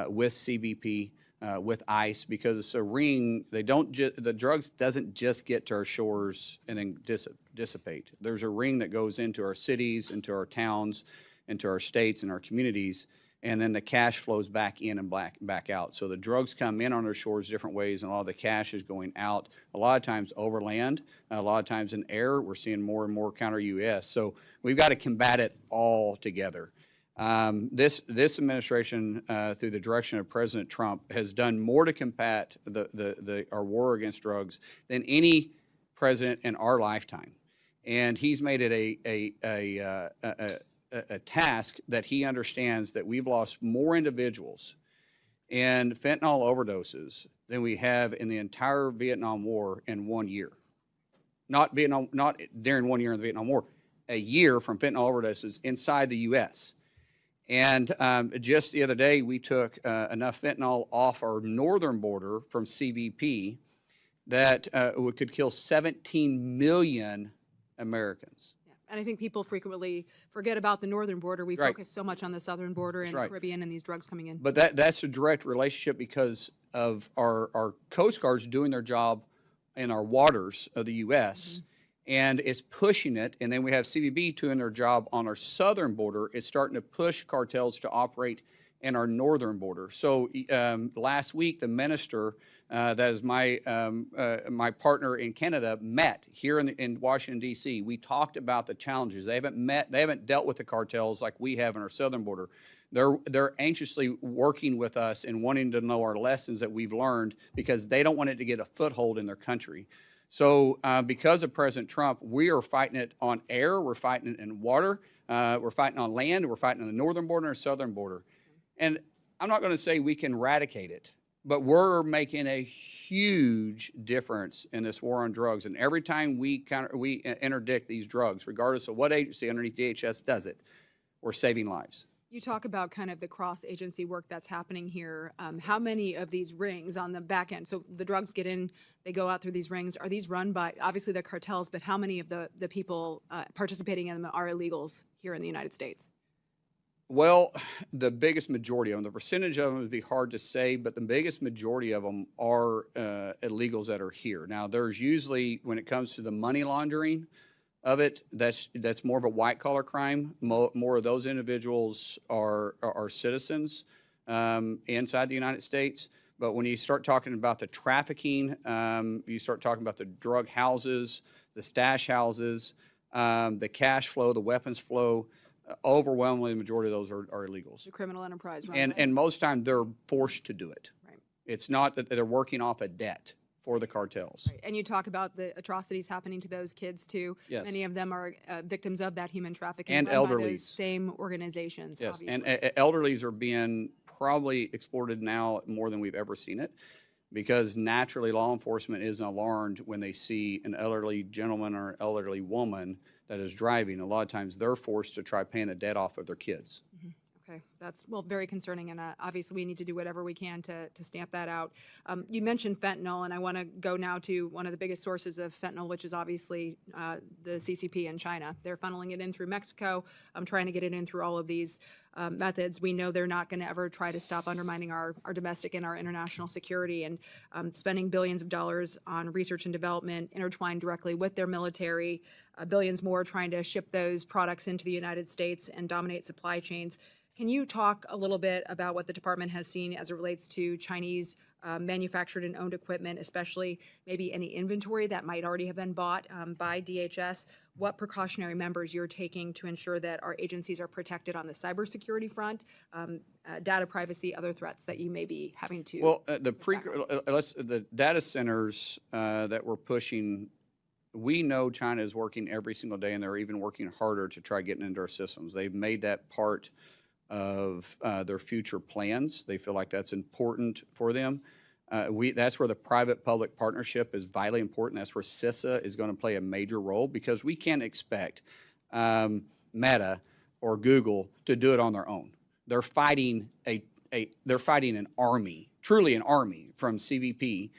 with CBP, with ICE, because it's a ring. The drugs doesn't just get to our shores and then dissipate. There's a ring that goes into our cities, into our towns, into our states and our communities, and then the cash flows back in and back out. So the drugs come in on our shores different ways, and a lot of the cash is going out, a lot of times over land, a lot of times in air. We're seeing more and more counter-UAS. So we've got to combat it all together. This administration, through the direction of President Trump, has done more to combat our war against drugs than any president in our lifetime. And he's made it a task that he understands that we've lost more individuals in fentanyl overdoses than we have in the entire Vietnam War in 1 year. Not during 1 year in the Vietnam War, a year from fentanyl overdoses inside the U.S. And just the other day, we took enough fentanyl off our northern border from CBP that could kill 17 million Americans. And I think people frequently forget about the northern border. We focus so much on the southern border and the Caribbean and these drugs coming in. But that's a direct relationship because of our Coast Guards doing their job in our waters of the U.S., and it's pushing it. And then we have CBP doing their job on our southern border. It's starting to push cartels to operate in our northern border. So last week, the minister, that is my partner in Canada, met here in Washington, D.C. We talked about the challenges. They haven't dealt with the cartels like we have in our southern border. They're anxiously working with us and wanting to know our lessons that we've learned, because they don't want it to get a foothold in their country. So because of President Trump, we are fighting it on air, we're fighting it in water, we're fighting on land, we're fighting on the northern border and southern border. And I'm not going to say we can eradicate it, but we're making a huge difference in this war on drugs. And every time we interdict these drugs, regardless of what agency underneath DHS does it, we're saving lives. You talk about kind of the cross-agency work that's happening here. How many of these rings on the back end, so the drugs get in, they go out through these rings, are these run by, obviously the cartels, but how many of the people participating in them are illegals here in the United States? Well, the biggest majority of them, the percentage of them would be hard to say, but the biggest majority of them are illegals that are here. Now, there's usually, when it comes to the money laundering of it, that's more of a white-collar crime. More of those individuals are citizens inside the United States. But when you start talking about the trafficking, you start talking about the drug houses, the stash houses, the cash flow, the weapons flow. Overwhelmingly, the majority of those are illegals. The criminal enterprise run And, by- and most time they're forced to do it. Right. It's not that they're working off a debt for the cartels. Right. And you talk about the atrocities happening to those kids too. Yes. Many of them are victims of that human trafficking. And run by elderlies. those same organizations, Yes, obviously. and elderlies are being probably exploited now more than we've ever seen it, because naturally law enforcement isn't alarmed when they see an elderly gentleman or elderly woman that is driving. A lot of times they're forced to try paying the debt off of their kids. Okay, that's, well, very concerning, and obviously we need to do whatever we can to stamp that out. You mentioned fentanyl, and I want to go now to one of the biggest sources of fentanyl, which is obviously the CCP in China. They're funneling it in through Mexico. I'm trying to get it in through all of these methods. We know they're not going to ever try to stop undermining our domestic and our international security, and spending billions of dollars on research and development intertwined directly with their military, billions more trying to ship those products into the United States and dominate supply chains. Can you talk a little bit about what the department has seen as it relates to Chinese manufactured and owned equipment, especially maybe any inventory that might already have been bought by DHS? What precautionary measures you're taking to ensure that our agencies are protected on the cybersecurity front, data privacy, other threats that you may be having to? Well, the data centers that we're pushing, we know China is working every single day, and they're even working harder to try getting into our systems. They've made that part of their future plans. They feel like that's important for them. That's where the private-public partnership is vitally important. That's where CISA is going to play a major role, because we can't expect Meta or Google to do it on their own. They're fighting they're fighting an army, truly an army, from CBP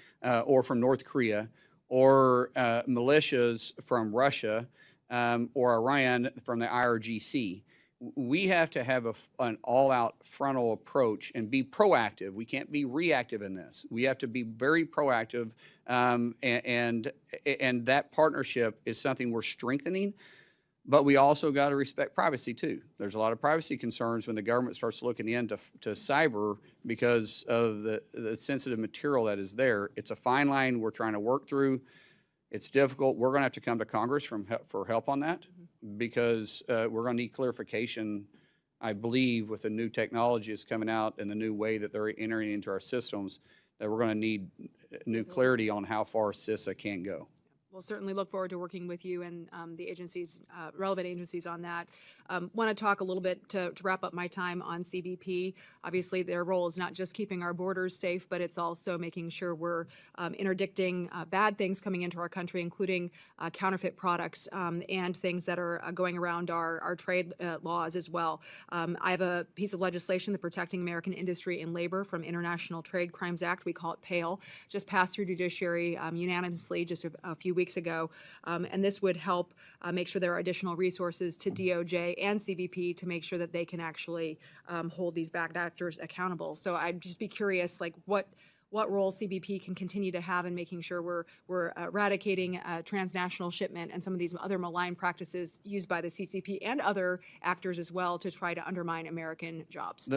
or from North Korea, or militias from Russia, or Iran from the IRGC. We have to have an all-out frontal approach and be proactive. We can't be reactive in this. We have to be very proactive, and that partnership is something we're strengthening. But we also got to respect privacy too. There's a lot of privacy concerns when the government starts looking into cyber because of the sensitive material that is there. It's a fine line we're trying to work through. It's difficult. We're going to have to come to Congress for help on that, because we're going to need clarification, I believe, with the new technology that's coming out and the new way that they're entering into our systems, that we're going to need new clarity on how far CISA can go. We'll certainly look forward to working with you and the agencies, relevant agencies on that. Want to talk a little bit to wrap up my time on CBP. Obviously, their role is not just keeping our borders safe, but it's also making sure we're interdicting bad things coming into our country, including counterfeit products and things that are going around our trade laws as well. I have a piece of legislation, the Protecting American Industry and Labor from International Trade Crimes Act. We call it PALE. Just passed through judiciary unanimously just a few weeks ago, and this would help make sure there are additional resources to DOJ and CBP to make sure that they can actually hold these bad actors accountable. So I'd just be curious, like what role CBP can continue to have in making sure we're eradicating transnational shipment and some of these other malign practices used by the CCP and other actors as well to try to undermine American jobs.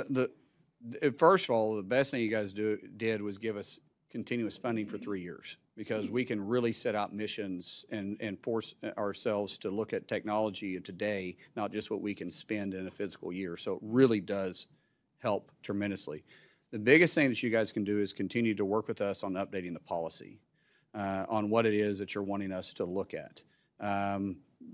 First of all, the best thing you guys did was give us continuous funding for 3 years, because we can really set out missions and force ourselves to look at technology today, not just what we can spend in a physical year. So it really does help tremendously. The biggest thing that you guys can do is continue to work with us on updating the policy on what it is that you're wanting us to look at.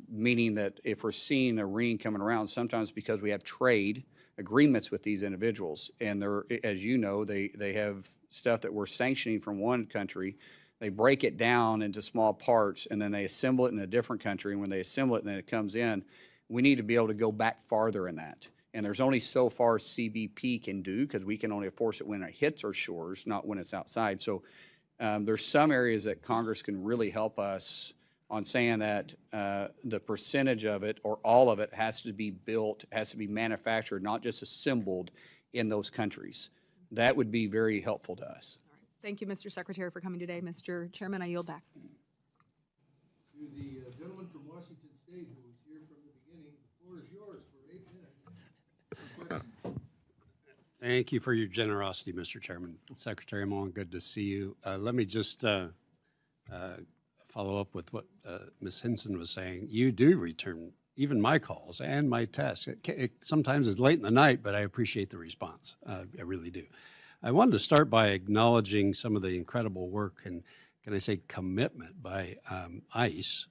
Meaning that if we're seeing a ring coming around, sometimes because we have trade agreements with these individuals, and they're, as you know, they have stuff that we're sanctioning from one country. They break it down into small parts, and then they assemble it in a different country. And when they assemble it and then it comes in, we need to be able to go back farther in that. And there's only so far CBP can do, because we can only enforce it when it hits our shores, not when it's outside. So there's some areas that Congress can really help us on saying that the percentage of it or all of it has to be built, has to be manufactured, not just assembled in those countries. That would be very helpful to us. Thank you, Mr. Secretary, for coming today. Mr. Chairman, I yield back. To the gentleman from Washington State who was here from the beginning, the floor is yours for 8 minutes. Thank you for your generosity, Mr. Chairman. Secretary Mullin, good to see you. Let me just follow up with what Ms. Hinson was saying. You do return even my calls and my texts. Sometimes it's late in the night, but I appreciate the response. I really do. I wanted to start by acknowledging some of the incredible work and, can I say, commitment by ICE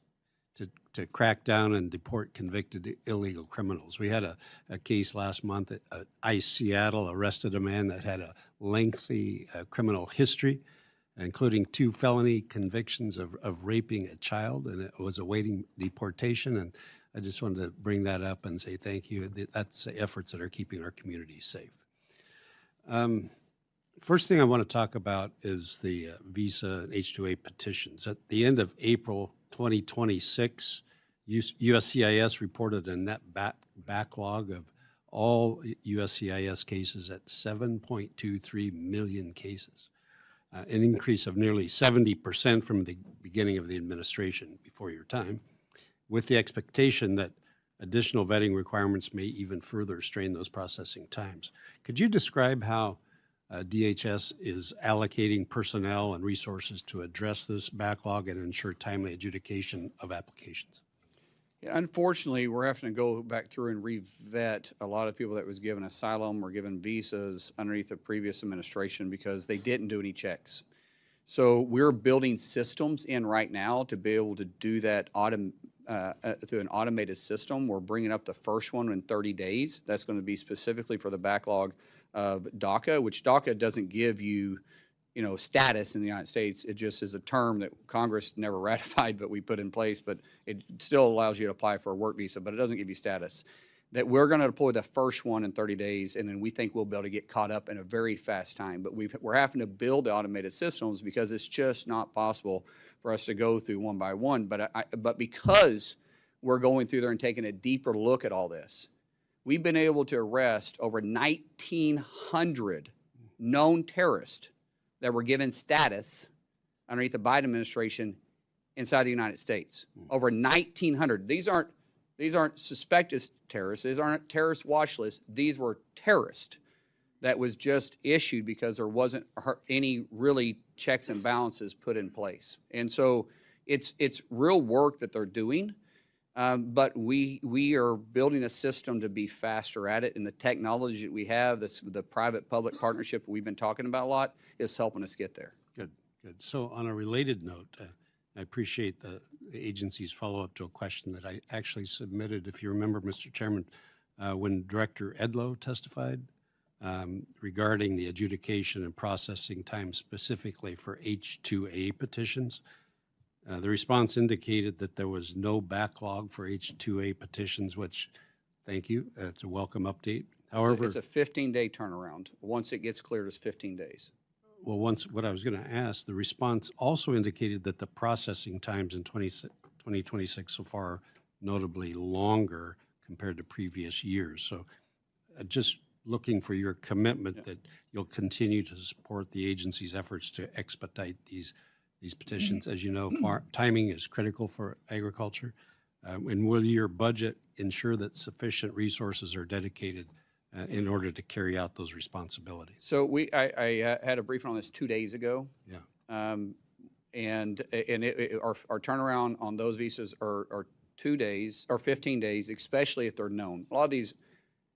to crack down and deport convicted illegal criminals. We had a case last month at ICE Seattle arrested a man that had a lengthy criminal history, including 2 felony convictions of raping a child, and it was awaiting deportation. And I just wanted to bring that up and say thank you. That's the efforts that are keeping our communities safe. First thing I want to talk about is the visa and H-2A petitions. At the end of April 2026, USCIS reported a net backlog of all USCIS cases at 7.23 million cases, an increase of nearly 70% from the beginning of the administration before your time, with the expectation that additional vetting requirements may even further strain those processing times. Could you describe how DHS is allocating personnel and resources to address this backlog and ensure timely adjudication of applications? Yeah, unfortunately, we're having to go back through and re-vet a lot of people that was given asylum or given visas underneath the previous administration because they didn't do any checks. So we're building systems in right now to be able to do that through an automated system. We're bringing up the first one in 30 days. That's going to be specifically for the backlog of DACA, which DACA doesn't give you, status in the United States. It just is a term that Congress never ratified, but we put in place, but it still allows you to apply for a work visa, but it doesn't give you status. That we're going to deploy the first one in 30 days, and then we think we'll be able to get caught up in a very fast time. But we're having to build the automated systems because it's just not possible for us to go through one by one. But because we're going through there and taking a deeper look at all this, we've been able to arrest over 1,900 known terrorists that were given status underneath the Biden administration inside the United States. Over 1,900. These aren't suspected terrorists. These aren't terrorist watch lists. These were terrorists that was just issued because there wasn't any really checks and balances put in place. And so it's real work that they're doing. But we are building a system to be faster at it, and the technology that we have, the private-public partnership we've been talking about a lot, is helping us get there. Good, good. So on a related note, I appreciate the agency's follow-up to a question that I actually submitted, if you remember, Mr. Chairman, when Director Edlow testified regarding the adjudication and processing time specifically for H-2A petitions. The response indicated that there was no backlog for H-2A petitions, which, thank you, it's a welcome update. However, it's a 15-day turnaround. Once it gets cleared, it's 15 days. Well, what I was going to ask, the response also indicated that the processing times in 2026 so far are notably longer compared to previous years. So just looking for your commitment that you'll continue to support the agency's efforts to expedite these petitions. As you know, timing is critical for agriculture. And will your budget ensure that sufficient resources are dedicated in order to carry out those responsibilities? So I had a briefing on this 2 days ago. Yeah. And our turnaround on those visas are 2 days or 15 days, especially if they're known. A lot of these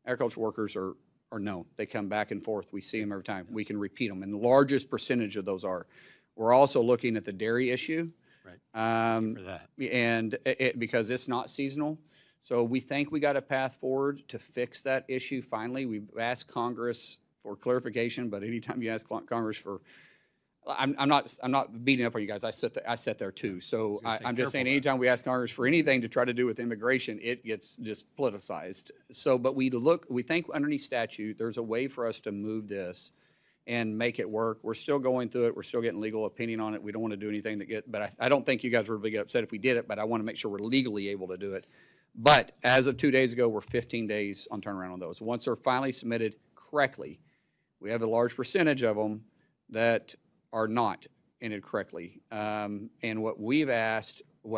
agriculture workers are known. They come back and forth. We see them every time. We can repeat them. And the largest percentage of those are. We're also looking at the dairy issue. Right. Thank you for that. And because it's not seasonal. So we think we got a path forward to fix that issue finally. We've asked Congress for clarification, but anytime you ask Congress for, I'm not beating up on you guys. I sat there too. So I'm just saying anytime we ask Congress for anything to try to do with immigration, it gets just politicized. So, but we think underneath statute, there's a way for us to move this and make it work. We're still going through it. We're still getting legal opinion on it. We don't want to do anything but I don't think you guys would really get upset if we did it, but I want to make sure we're legally able to do it. But as of 2 days ago, we're 15 days on turnaround on those. Once they're finally submitted correctly, we have a large percentage of them that are not entered correctly. And what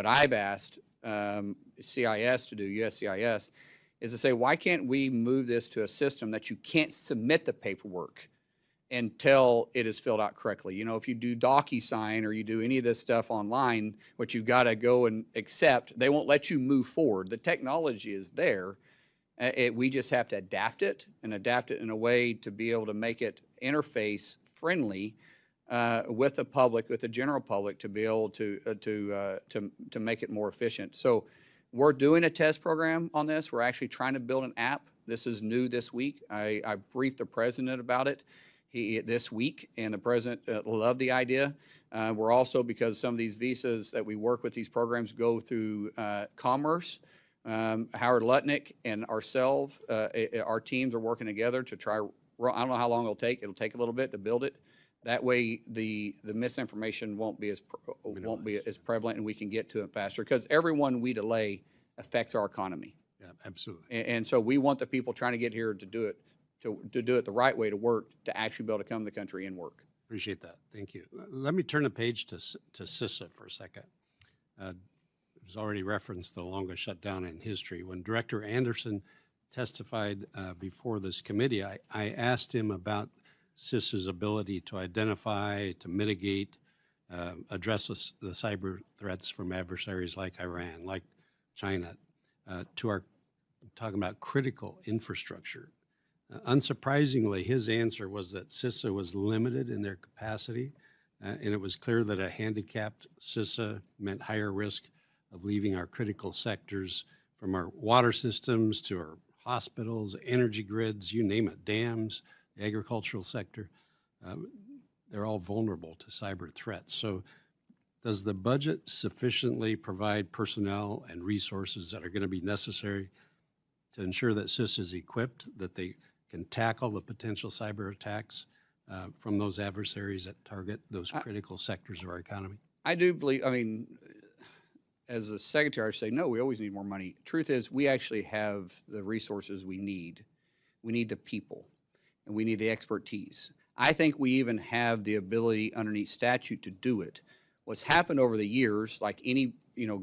I've asked CIS to do, USCIS, is to say, why can't we move this to a system that you can't submit the paperwork until it is filled out correctly. You know, if you do DocuSign or you do any of this stuff online, what you've got to go and accept, they won't let you move forward. The technology is there. We just have to adapt it and adapt it in a way to be able to make it interface friendly with the public, with the general public, to be able to make it more efficient. So we're doing a test program on this. We're actually trying to build an app. This is new this week. I briefed the president about it this week, and the president loved the idea. We're also, because some of these visas that we work with, these programs go through Commerce. Howard Lutnick and ourselves, our teams are working together to try. I don't know how long it'll take. It'll take a little bit to build it. That way, the misinformation won't be as prevalent, and we can get to it faster. Because every one we delay affects our economy. Yeah, absolutely. And so we want the people trying to get here to do it, to do it the right way, to work, to actually be able to come to the country and work. Appreciate that. Thank you. Let me turn the page to CISA for a second. It was already referenced the longest shutdown in history. When Director Anderson testified before this committee, I asked him about CISA's ability to identify, to mitigate, address the cyber threats from adversaries like Iran, like China, to our talking about critical infrastructure. Unsurprisingly, his answer was that CISA was limited in their capacity, and it was clear that a handicapped CISA meant higher risk of leaving our critical sectors, from our water systems to our hospitals, energy grids, you name it, dams, the agricultural sector. They're all vulnerable to cyber threats. So does the budget sufficiently provide personnel and resources that are going to be necessary to ensure that CISA is equipped, that they can tackle the potential cyber attacks from those adversaries that target those critical sectors of our economy? I do believe, I mean, as a secretary, I say, no, we always need more money. Truth is, we actually have the resources we need. We need the people, and we need the expertise. I think we even have the ability underneath statute to do it. What's happened over the years, like any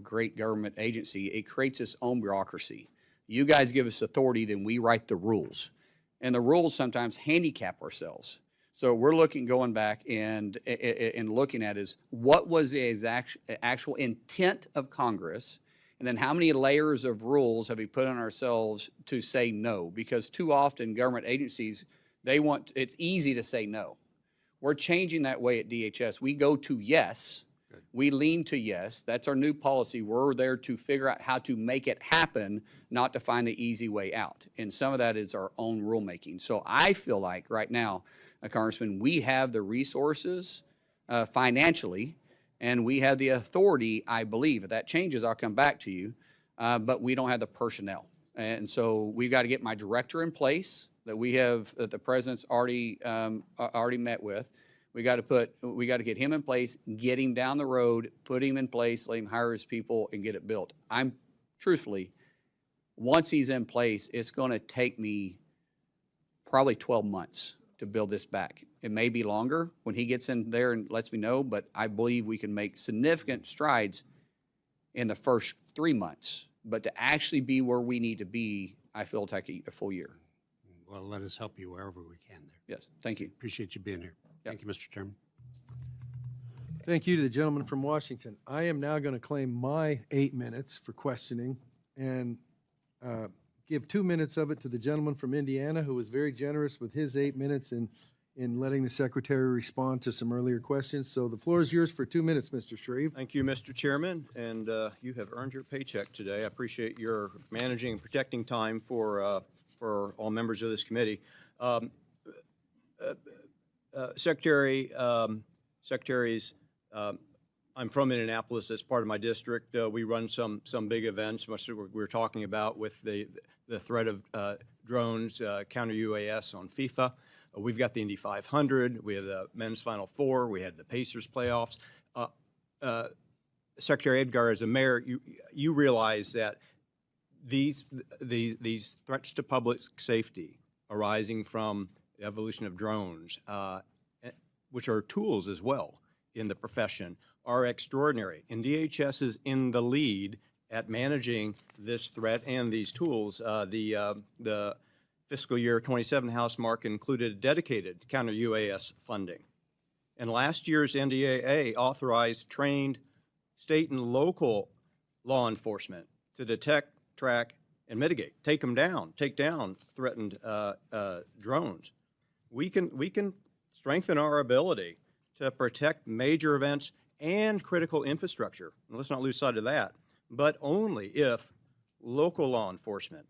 great government agency, it creates its own bureaucracy. You guys give us authority, then we write the rules. And the rules sometimes handicap ourselves. So we're going back and looking at is what was the actual intent of Congress, and then how many layers of rules have we put on ourselves to say no? Because too often government agencies, it's easy to say no. We're changing that way at DHS. We go to yes. Good. We lean to yes. That's our new policy. We're there to figure out how to make it happen, not to find the easy way out. And some of that is our own rulemaking. So I feel like right now, Congressman, we have the resources financially, and we have the authority, I believe. If that changes, I'll come back to you. But we don't have the personnel. And so we've got to get my director in place that the president's already met with. We got to get him in place, get him down the road, put him in place, let him hire his people, and get it built. Truthfully, once he's in place, it's going to take me probably 12 months to build this back. It may be longer when he gets in there and lets me know, but I believe we can make significant strides in the first 3 months. But to actually be where we need to be, I feel it'll take a full year. Well, let us help you wherever we can there. Yes, thank you. Appreciate you being here. Yep. Thank you, Mr. Chairman. Thank you to the gentleman from Washington. I am now going to claim my 8 minutes for questioning and give 2 minutes of it to the gentleman from Indiana, who was very generous with his 8 minutes in letting the secretary respond to some earlier questions. So the floor is yours for 2 minutes, Mr. Shreve. Thank you, Mr. Chairman, and you have earned your paycheck today. I appreciate your managing and protecting time for all members of this committee. Secretaries, I'm from Indianapolis. That's part of my district. We run some big events, much as we were talking about with the threat of drones, counter UAS on FIFA. We've got the Indy 500. We have the men's Final Four. We had the Pacers playoffs. Secretary Edgar, as a mayor, you realize that these threats to public safety arising from the evolution of drones, which are tools as well in the profession, are extraordinary. And DHS is in the lead at managing this threat and these tools. The fiscal year 27 House mark included dedicated counter-UAS funding. And last year's NDAA authorized trained state and local law enforcement to detect, track, and mitigate, take down threatened drones. We can strengthen our ability to protect major events and critical infrastructure. And let's not lose sight of that, but only if local law enforcement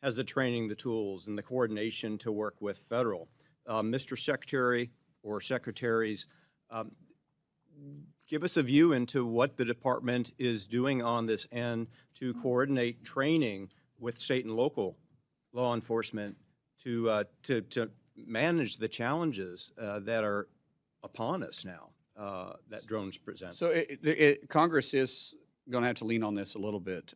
has the training, the tools, and the coordination to work with federal. Mr. Secretary or Secretaries, give us a view into what the department is doing on this end to coordinate training with state and local law enforcement to manage the challenges that are upon us now that drones present. So Congress is going to have to lean on this a little bit.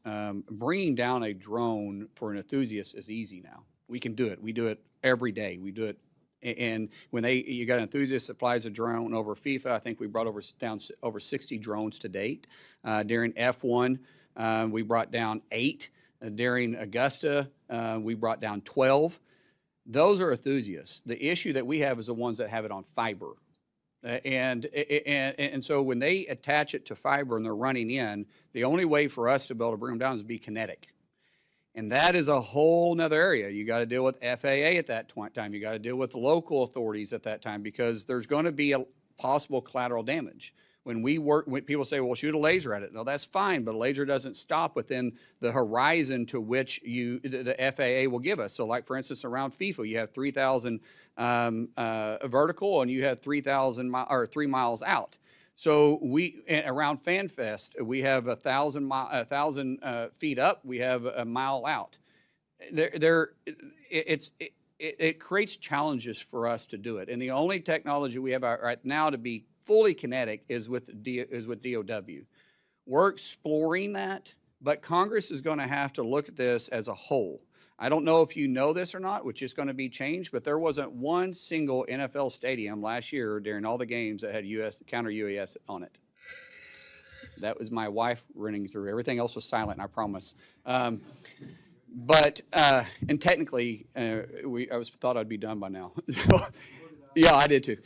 Bringing down a drone for an enthusiast is easy now. We can do it. We do it every day. We do it. And when you got an enthusiast that flies a drone over FIFA, I think we brought down over 60 drones to date. During F1, we brought down 8. During Augusta, we brought down 12. Those are enthusiasts. The issue that we have is the ones that have it on fiber. And so when they attach it to fiber and they're running in, the only way for us to be able to bring them down is to be kinetic. And that is a whole nother area. You got to deal with FAA at that time. You got to deal with the local authorities at that time because there's going to be a possible collateral damage. When people say, well, shoot a laser at it. No, that's fine, but a laser doesn't stop within the horizon to which the FAA will give us. So like, for instance, around FIFA, you have 3,000 vertical and you have 3,000 or 3 miles out. So around FanFest, we have 1,000 feet up, we have a mile out. It creates challenges for us to do it. And the only technology we have right now to be fully kinetic is with DOW. We're exploring that, but Congress is going to have to look at this as a whole. I don't know if you know this or not, which is going to be changed, but there wasn't one single NFL stadium last year during all the games that had counter-UAS on it. That was my wife running through. Everything else was silent, I promise. And technically, I thought I'd be done by now. Yeah, I did too.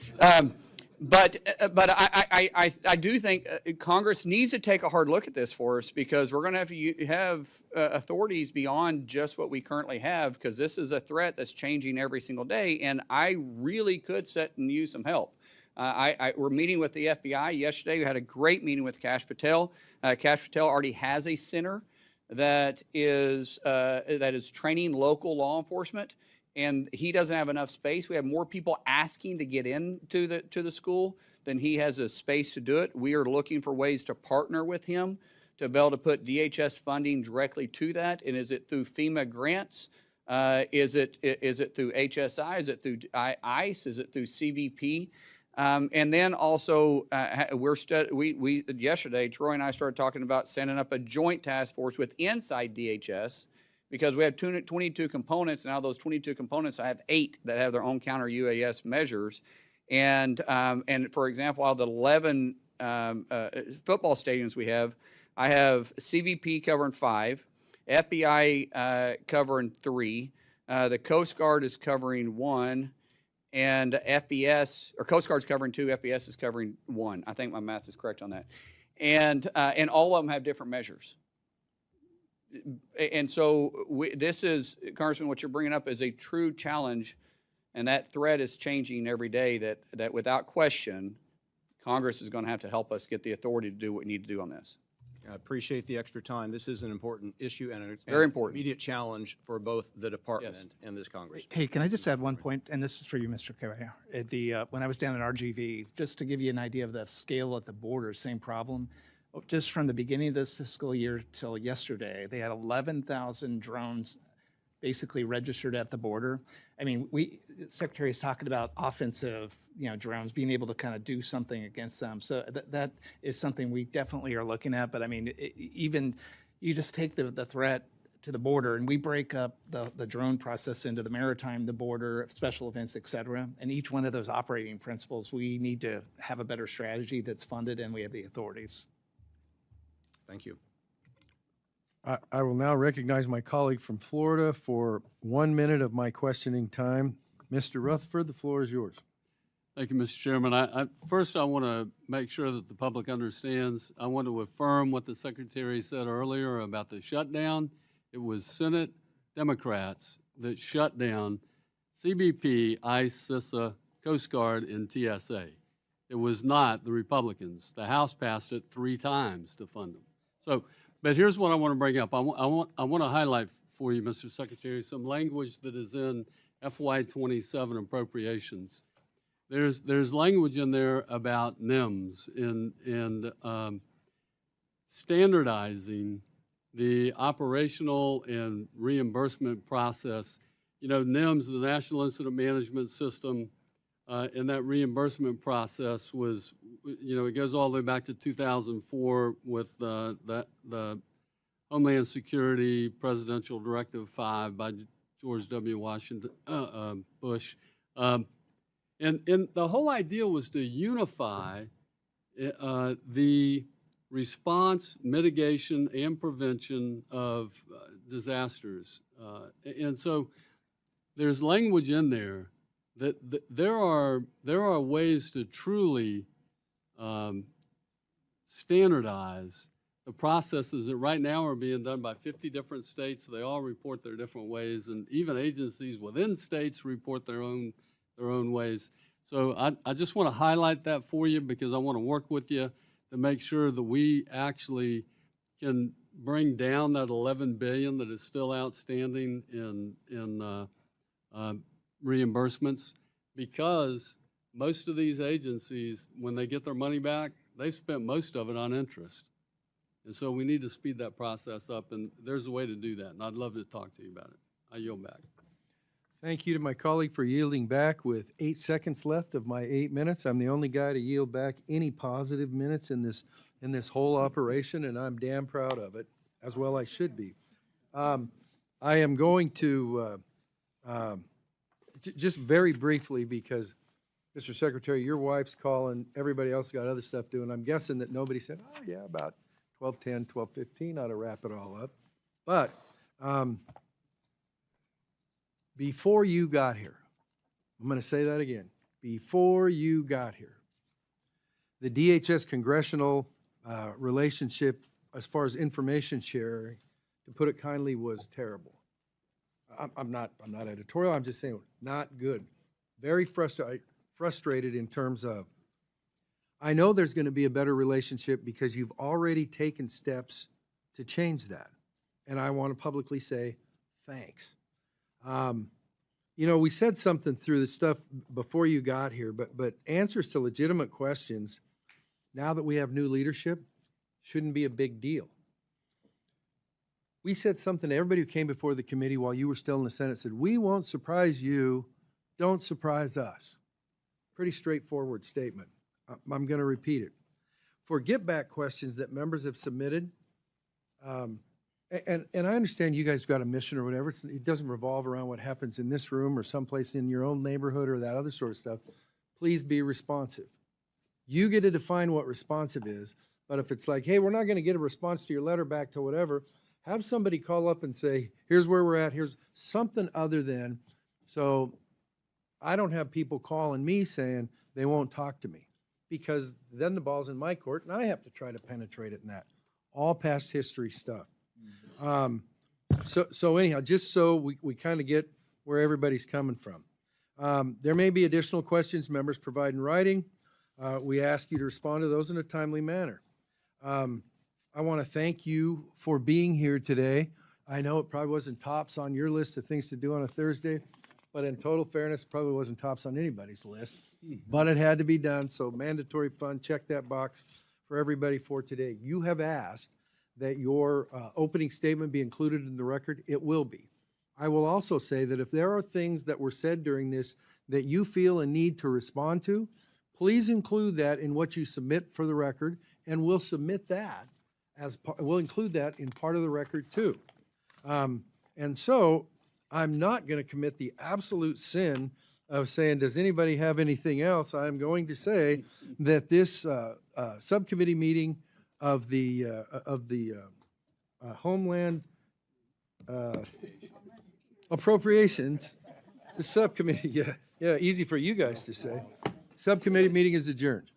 But I do think Congress needs to take a hard look at this for us because we're going to have authorities beyond just what we currently have because this is a threat that's changing every single day, and I really could sit and use some help. We're meeting with the FBI yesterday. We had a great meeting with Kash Patel. Kash Patel already has a center that is training local law enforcement. And he doesn't have enough space. We have more people asking to get into the school than he has a space to do it. We are looking for ways to partner with him to be able to put DHS funding directly to that. And is it through FEMA grants? Is it through HSI? Is it through ICE? Is it through CBP? And then also, yesterday, Troy and I started talking about setting up a joint task force with inside DHS. Because we have 22 components, and out of those 22 components, I have 8 that have their own counter-UAS measures. And for example, out of the 11 football stadiums we have, I have CBP covering 5, FBI covering 3, the Coast Guard is covering 1, and FBS, or Coast Guard's covering 2, FBS is covering 1. I think my math is correct on that. And all of them have different measures. And so Congressman, what you're bringing up is a true challenge, and that threat is changing every day that without question, Congress is going to have to help us get the authority to do what we need to do on this. I appreciate the extra time. This is an important issue and very important immediate challenge for both the department and this Congress. Hey, can I just add one point? And this is for you, Mr. Carrera. When I was down in RGV, just to give you an idea of the scale at the border, same problem. Just from the beginning of this fiscal year till yesterday, they had 11,000 drones basically registered at the border. I mean, the Secretary is talking about offensive, drones, being able to kind of do something against them. So that is something we definitely are looking at. But I mean, even you just take the threat to the border, and we break up the drone process into the maritime, the border, special events, et cetera. And each one of those operating principles, we need to have a better strategy that's funded, and we have the authorities. Thank you. I will now recognize my colleague from Florida for 1 minute of my questioning time. Mr. Rutherford, the floor is yours. Thank you, Mr. Chairman. First, I want to make sure that the public understands. I want to affirm what the Secretary said earlier about the shutdown. It was Senate Democrats that shut down CBP, ICE, CISA, Coast Guard, and TSA. It was not the Republicans. The House passed it 3 times to fund them. So, but here's what I want to bring up. I want to highlight for you, Mr. Secretary, some language that is in FY27 appropriations. There's language in there about NIMS and standardizing the operational and reimbursement process. You know, NIMS, the National Incident Management System, and that reimbursement process was, you know, it goes all the way back to 2004 with the Homeland Security Presidential Directive 5 by George W. Washington Bush. And the whole idea was to unify the response, mitigation, and prevention of disasters. And so there's language in there that there are ways to truly standardize the processes that right now are being done by 50 different states. They all report their different ways, and even agencies within states report their own ways. So I just want to highlight that for you because I want to work with you to make sure that we actually can bring down that $11 billion that is still outstanding in reimbursements, because most of these agencies, when they get their money back, they've spent most of it on interest. And so we need to speed that process up, and there's a way to do that, and I'd love to talk to you about it. I yield back. Thank you to my colleague for yielding back with 8 seconds left of my 8 minutes. I'm the only guy to yield back any positive minutes in this whole operation, and I'm damn proud of it, as well I should be. I am going to, just very briefly, because, Mr. Secretary, your wife's calling, everybody else got other stuff doing. I'm guessing that nobody said, oh, yeah, about 12:10, 12:15 ought to wrap it all up. But before you got here, I'm going to say that again. Before you got here, the DHS congressional relationship, as far as information sharing, to put it kindly, was terrible. I'm not editorial. I'm just saying, not good. Very frustrated in terms of, I know there's going to be a better relationship because you've already taken steps to change that. And I want to publicly say thanks. You know, we said something through the stuff before you got here, but answers to legitimate questions, now that we have new leadership, shouldn't be a big deal. We said something to everybody who came before the committee while you were still in the Senate, said, we won't surprise you, don't surprise us. Pretty straightforward statement. I'm going to repeat it. For get back questions that members have submitted, and I understand you guys got a mission or whatever. It doesn't revolve around what happens in this room or someplace in your own neighborhood or that other sort of stuff. Please be responsive. You get to define what responsive is, but if it's like, hey, we're not going to get a response to your letter back to whatever, have somebody call up and say, here's where we're at, here's something other than, so I don't have people calling me saying they won't talk to me, because then the ball's in my court and I have to try to penetrate it in that. All past history stuff. So anyhow, just so we kind of get where everybody's coming from. There may be additional questions members provide in writing. We ask you to respond to those in a timely manner. I want to thank you for being here today. I know it probably wasn't tops on your list of things to do on a Thursday, but in total fairness, it probably wasn't tops on anybody's list. But it had to be done, so mandatory fund, check that box for everybody for today. You have asked that your opening statement be included in the record. It will be. I will also say that if there are things that were said during this that you feel a need to respond to, please include that in what you submit for the record, and we'll submit that as we'll include that in part of the record too. And so I'm not going to commit the absolute sin of saying, does anybody have anything else? I'm going to say that this subcommittee meeting of the Homeland Appropriations, the subcommittee, yeah, easy for you guys to say. Subcommittee meeting is adjourned.